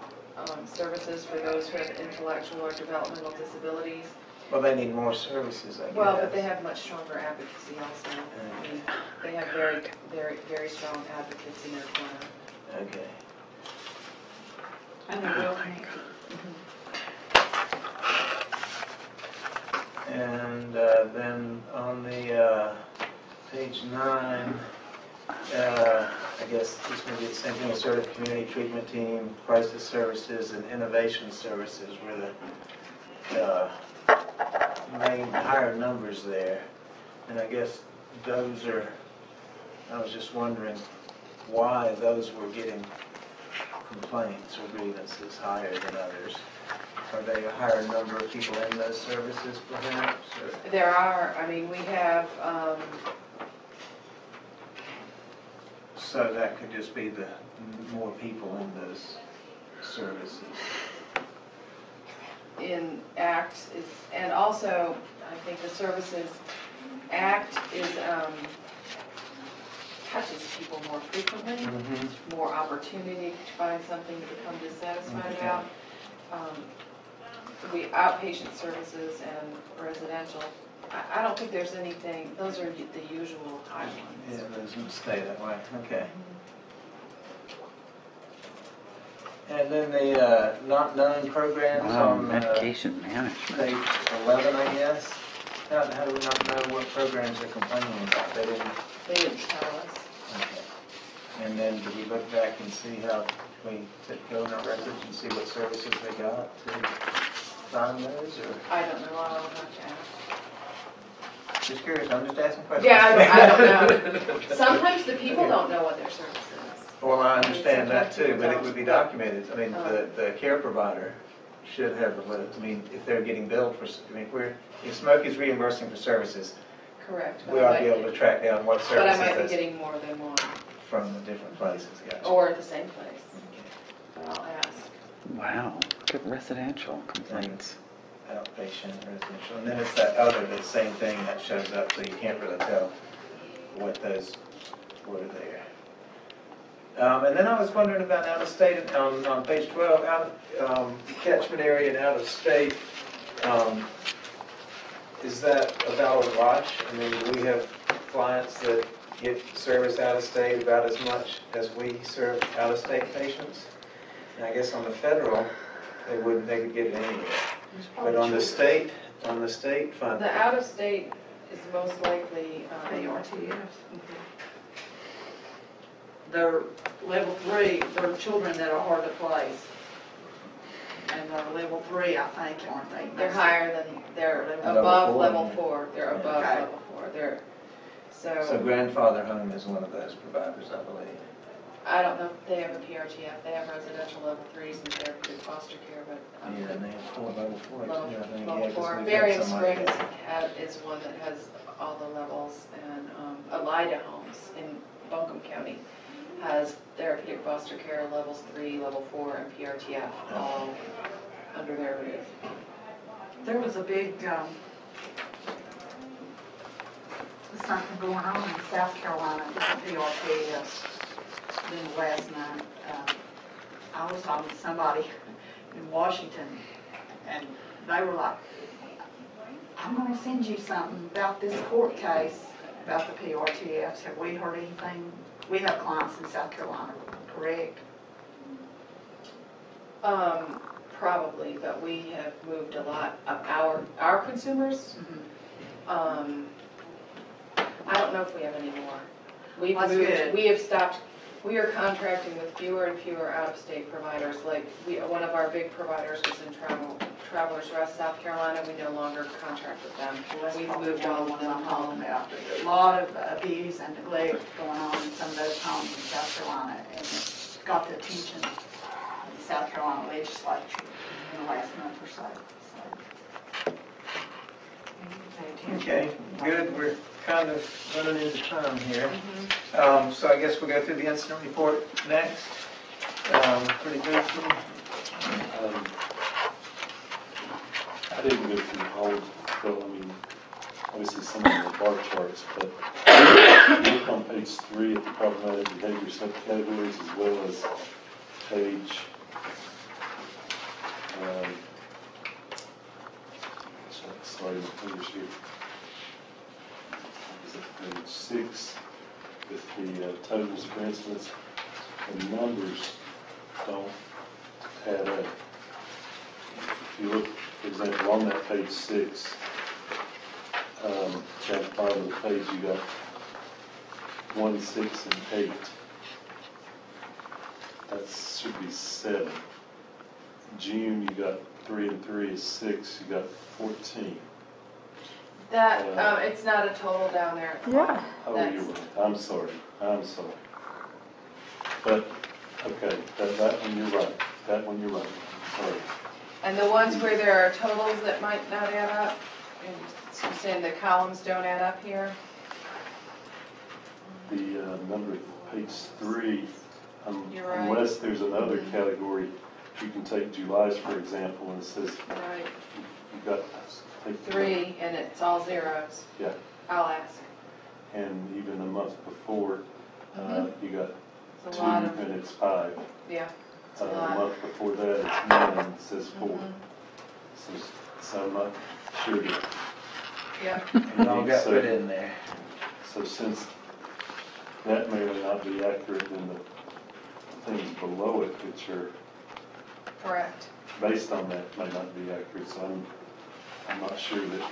Speaker 3: services for those who have intellectual or developmental disabilities.
Speaker 1: Well, they need more services, I guess.
Speaker 3: Well, but they have much stronger advocacy also. I mean, they have very, very, very strong advocates in their corner.
Speaker 1: Okay.
Speaker 2: And the real
Speaker 1: And then on the page 9, I guess this may be the same thing, assertive community treatment team, crisis services, and innovation services were the main higher numbers there. And I guess those are, I was just wondering why those were getting complaints or grievances higher than others. Are they a higher number of people in those services perhaps? Or?
Speaker 3: There are, I mean, we have,
Speaker 1: So that could just be the more people in those services.
Speaker 3: in ACT is, and also, I think the services, ACT is, touches people more frequently, more opportunity to find something to become dissatisfied about. We outpatient services and residential. I don't think there's anything, those are the usual high ones.
Speaker 1: Yeah, those would stay that way, okay. And then the not known programs on
Speaker 4: medication management.
Speaker 1: page 11, I guess. How do we not know what programs they're complaining about? They didn't
Speaker 3: tell us.
Speaker 1: Okay. And then do we look back and see how we go in our records and see what services they got to find those? Or
Speaker 3: I don't know, I'll have to ask.
Speaker 1: just curious, I'm just asking questions.
Speaker 3: Yeah, I don't know. Sometimes the people don't know what their service is.
Speaker 1: Well, I understand that too, but it would be documented. I mean, the care provider should have, I mean, if they're getting billed for, I mean, if Smoke is reimbursing for services,
Speaker 3: Correct.
Speaker 1: we ought to be able to track down what
Speaker 3: But I
Speaker 1: services
Speaker 3: might be
Speaker 1: that's
Speaker 3: getting more than one,
Speaker 1: from the different places, gotcha.
Speaker 3: or at the same place. But I'll ask.
Speaker 4: Wow, good residential complaints.
Speaker 1: Outpatient, residential, and then it's that other, the same thing that shows up, so you can't really tell what those were there. And then I was wondering about out of state, on page 12, out of catchment area and out of state, is that about a wash? I mean, do we have clients that get service out of state about as much as we serve out of state patients? And I guess on the federal, they could get it anywhere. But on the state fund.
Speaker 3: The out-of-state is most likely
Speaker 2: PRTS. They're level 3, they're children that are hard to place. And they're level 3, I think, aren't they?
Speaker 3: They're higher than, they're
Speaker 1: Level
Speaker 3: above
Speaker 1: 4,
Speaker 3: level
Speaker 1: yeah.
Speaker 3: 4. They're above
Speaker 2: Okay.
Speaker 3: level 4. They're,
Speaker 1: So grandfather home is one of those providers, I believe.
Speaker 3: I don't know if they have a PRTF. They have residential level 3s and therapeutic foster care, but.
Speaker 1: Yeah, and they have 4 level 4s.
Speaker 3: Level,
Speaker 1: Yeah, I think,
Speaker 3: level
Speaker 1: yeah, 'cause
Speaker 3: 4.
Speaker 1: we've had
Speaker 3: Various
Speaker 1: some like
Speaker 3: Springs
Speaker 1: that.
Speaker 3: is one that has all the levels, and Elida Homes in Buncombe County has therapeutic foster care levels 3, level 4, and PRTF all under their roof.
Speaker 2: There was a big, something going on in South Carolina with the PRTS. Then last night, I was talking to somebody in Washington, and they were like, I'm going to send you something about this court case about the PRTFs. Have we heard anything? We have clients in South Carolina, correct?
Speaker 3: Probably, but we have moved a lot of our consumers. I don't know if we have any more. We've
Speaker 2: That's
Speaker 3: moved.
Speaker 2: good.
Speaker 3: We have stopped. We are contracting with fewer and fewer out-of-state providers. Like one of our big providers was in Travelers Rest, South Carolina. We no longer contract with them. We've moved all of them home.
Speaker 2: A lot of abuse and neglect going on in some of those homes in South Carolina, and it's got the attention of the South Carolina legislature. in the last month or so.
Speaker 1: Okay, good, we're kind of running into time here.
Speaker 2: Mhm.
Speaker 1: So I guess we'll go through the incident report next. Pretty briefly.
Speaker 6: I didn't go through all, well, I mean, obviously some of the bar charts, but look on page 3 at the problematic behavior subcategories as well as page, sorry, the fingers here. Is it page 6 with the totals, for instance, the numbers don't add up. If you look, for example, on that page 6, at the bottom of the page, you got 1, 6, and 8. That should be 7. June, you got 3 and 3 is 6. You got 14.
Speaker 3: That, it's not a total down there at the bottom.
Speaker 6: Oh,
Speaker 3: That's-
Speaker 6: you're right. I'm sorry. But, okay, that one you're right. That one you're right. Sorry.
Speaker 3: And the ones where there are totals that might not add up, and you're saying the columns don't add up here?
Speaker 6: The number, page 3,
Speaker 3: You're right.
Speaker 6: unless there's another category, you can take July's, for example, and it says
Speaker 3: Right.
Speaker 6: you've got, take
Speaker 3: 3, and it's all zeros.
Speaker 6: Yeah.
Speaker 3: I'll ask.
Speaker 6: And even the month before, you got
Speaker 3: It's
Speaker 6: 2
Speaker 3: a lot of,
Speaker 6: and it's 5.
Speaker 3: yeah, it's a
Speaker 6: The
Speaker 3: lot.
Speaker 6: month before that, it's 9 and it says 4.
Speaker 3: Mhm.
Speaker 6: So I'm not sure that,
Speaker 3: Yeah,
Speaker 1: It all got put in there.
Speaker 6: so since that may or may not be accurate, then the things below it, which are
Speaker 3: correct.
Speaker 6: based on that, may not be accurate. So I'm not sure that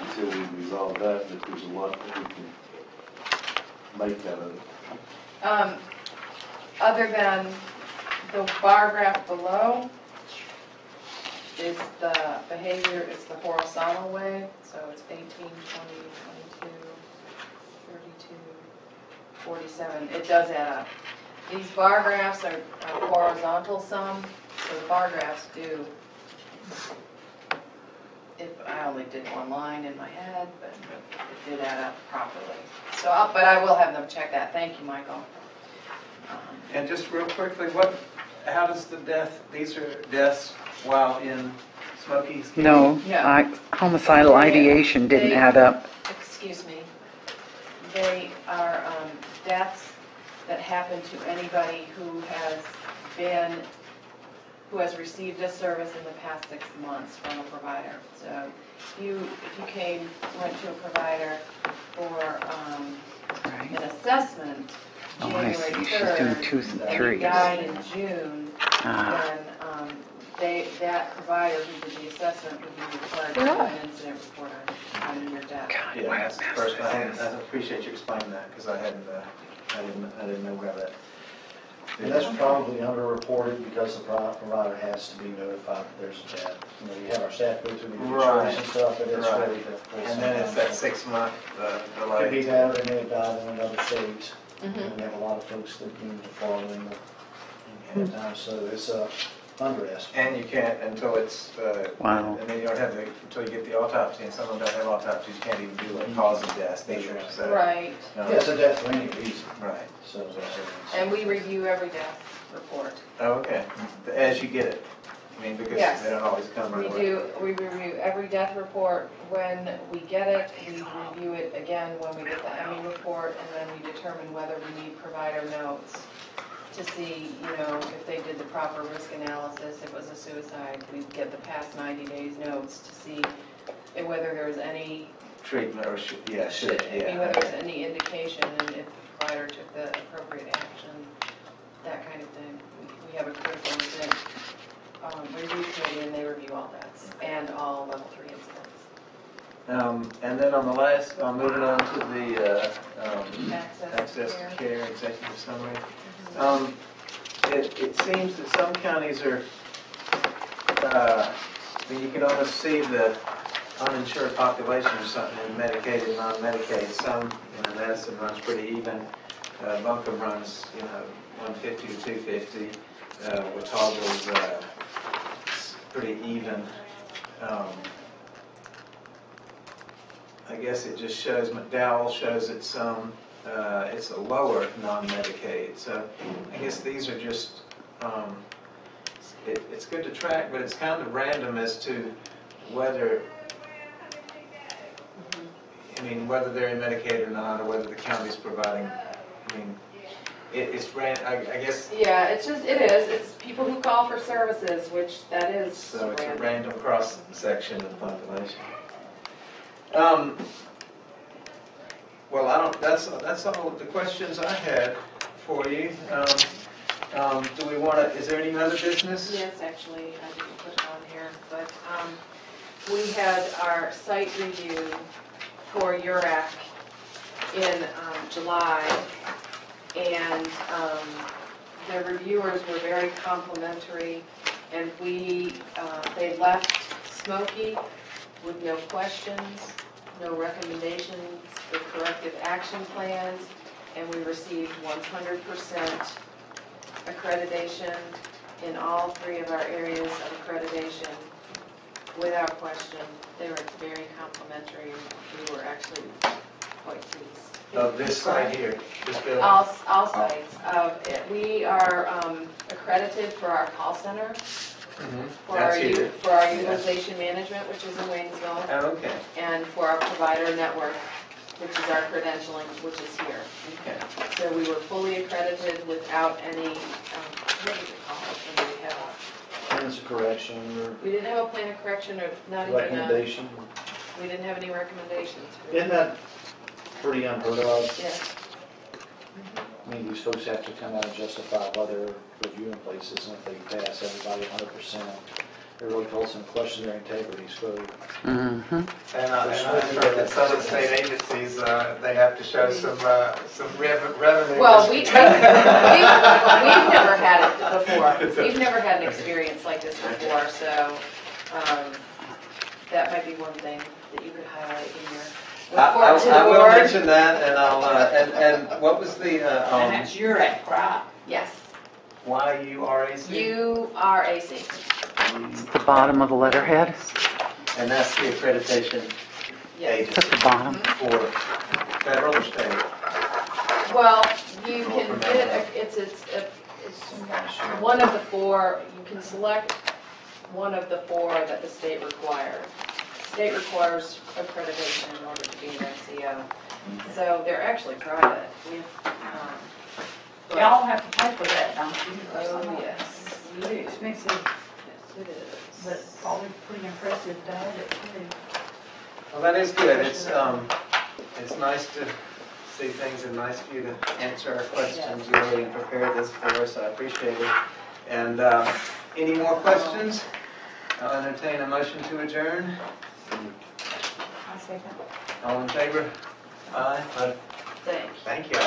Speaker 6: until we resolve that there's a lot that we can make out of it.
Speaker 3: Other than the bar graph below is the behavior, it's the horizontal way, so it's 18, 20, 22, 32, 47. It does add up. These bar graphs are horizontal sum, so the bar graphs do. I only did one line in my head, but it did add up properly. So, but I will have them check that. Thank you, Michael.
Speaker 1: And just real quickly, how does the these are deaths while in Smokies?
Speaker 4: No,
Speaker 3: Yeah.
Speaker 4: homicidal ideation didn't add up.
Speaker 3: Excuse me. They are deaths that happen to anybody who has received a service in the past 6 months from a provider. So if you went to a provider for an assessment
Speaker 4: Oh, I
Speaker 3: January
Speaker 4: see. She's
Speaker 3: 3rd,
Speaker 4: doing 2s and
Speaker 3: and
Speaker 4: 3s.
Speaker 3: you died in June,
Speaker 4: Ah.
Speaker 3: then that provider who did the assessment would be required to do an incident report on your death.
Speaker 4: God,
Speaker 1: Yeah,
Speaker 4: what a
Speaker 1: that's the
Speaker 4: mess
Speaker 1: first
Speaker 4: this
Speaker 1: I
Speaker 4: is.
Speaker 1: appreciate you explaining that, because I didn't know about that.
Speaker 7: And that's probably underreported because the provider has to be notified that there's a death. You know, you have our staff go through the insurance and stuff, but it's
Speaker 1: Right.
Speaker 7: really difficult.
Speaker 1: And then it's that
Speaker 7: sometimes.
Speaker 1: 6-month
Speaker 7: Could be
Speaker 1: delay.
Speaker 7: that, or they may have died in another state.
Speaker 3: Mhm.
Speaker 7: And we have a lot of folks that need to fall in the time, so it's underestimated.
Speaker 1: And you can't until it's,
Speaker 4: Wow.
Speaker 1: and then you don't have until you get the autopsy, and some of them don't have autopsies, you can't even do a cause of death either, so.
Speaker 3: Right,
Speaker 1: no.
Speaker 7: Yeah, it's a death for any reason,
Speaker 1: Right.
Speaker 7: so.
Speaker 3: and we review every death report.
Speaker 1: Oh, okay. As you get it. I mean, because
Speaker 3: Yes.
Speaker 1: they don't always come right away.
Speaker 3: We review every death report when we get it, we review it again when we get the ME report, and then we determine whether we need provider notes to see, if they did the proper risk analysis, if it was a suicide, we get the past 90 days notes to see whether there's any,
Speaker 1: Treatment or
Speaker 3: whether there's any indication, and if the provider took the appropriate action, that kind of thing. We have a critical incident review committee, and they review all deaths and all level 3 incidents.
Speaker 1: And then on the last, moving on to the access
Speaker 3: Access
Speaker 1: to
Speaker 3: care.
Speaker 1: care executive summary. It seems that some counties are, you can almost see the uninsured population or something in Medicaid and non-Medicaid. Some, Madison runs pretty even. Buncombe runs, 150 to 250. Watauga's pretty even. I guess it just shows, McDowell shows it's a lower non-Medicaid. So I guess these are just, it's good to track, but it's kind of random as to whether, I mean, whether they're in Medicaid or not, or whether the county's providing, I mean, it's I guess.
Speaker 3: Yeah, it is, it's people who call for services, which that is
Speaker 1: So it's
Speaker 3: random.
Speaker 1: a random cross-section of the population. Well, that's all the questions I had for you. Do we want to, is there any other business?
Speaker 3: Yes, actually, I didn't put it on here, but we had our site review for URAC in July, and the reviewers were very complimentary, and they left smoky with no questions, no recommendations, or corrective action plans, and we received 100% accreditation in all 3 of our areas of accreditation without question. They were very complimentary. We were actually quite pleased.
Speaker 1: Of this site here, this building?
Speaker 3: All sites. We are accredited for our call center, for
Speaker 1: That's
Speaker 3: our
Speaker 1: here.
Speaker 3: utilization management, which is in Waynesville,
Speaker 1: Oh, okay.
Speaker 3: and for our provider network, which is our credentialing, which is here.
Speaker 1: Okay.
Speaker 3: So we were fully accredited without any, what is it called when we have
Speaker 7: Plans of correction
Speaker 3: we didn't have a plan of correction or not
Speaker 7: or
Speaker 3: even
Speaker 7: recommendation.
Speaker 3: we didn't have any recommendations.
Speaker 7: Isn't that pretty unheard of?
Speaker 3: Yes.
Speaker 7: I mean, these folks have to come out and justify why they're reviewing places, and if they pass everybody 100%, it really calls into question their integrity, so.
Speaker 4: Mm-hmm.
Speaker 1: And I heard that some of the state agencies, they have to show some revenue.
Speaker 3: Well, we've never had it before. We've never had an experience like this before, so that might be one thing that you could highlight in your report to the
Speaker 1: I will
Speaker 3: board.
Speaker 1: mention that, and I'll, and what was the,
Speaker 2: And that's URAC, right?
Speaker 3: Yes,
Speaker 1: YURAC?
Speaker 3: URAC.
Speaker 4: The bottom of the letterhead.
Speaker 1: And that's the accreditation
Speaker 3: Yes.
Speaker 4: It's at the bottom.
Speaker 1: for federal or state?
Speaker 3: Well, you can get it's one of the 4. You can select one of the 4 that the state requires. State requires accreditation in order to be an FCO. So they're actually private.
Speaker 2: Y'all have to pay for that, don't you?
Speaker 3: Oh, yes.
Speaker 2: It's really expensive,
Speaker 3: Yes, it is.
Speaker 2: but probably pretty impressive to have it too.
Speaker 1: Well, that is good. It's nice to see things and nice for you to answer our questions really and prepare this for us. I appreciate it. And any more questions? I'll entertain a motion to adjourn.
Speaker 2: I second.
Speaker 1: All in favor? Aye.
Speaker 3: Thanks.
Speaker 1: Thank you.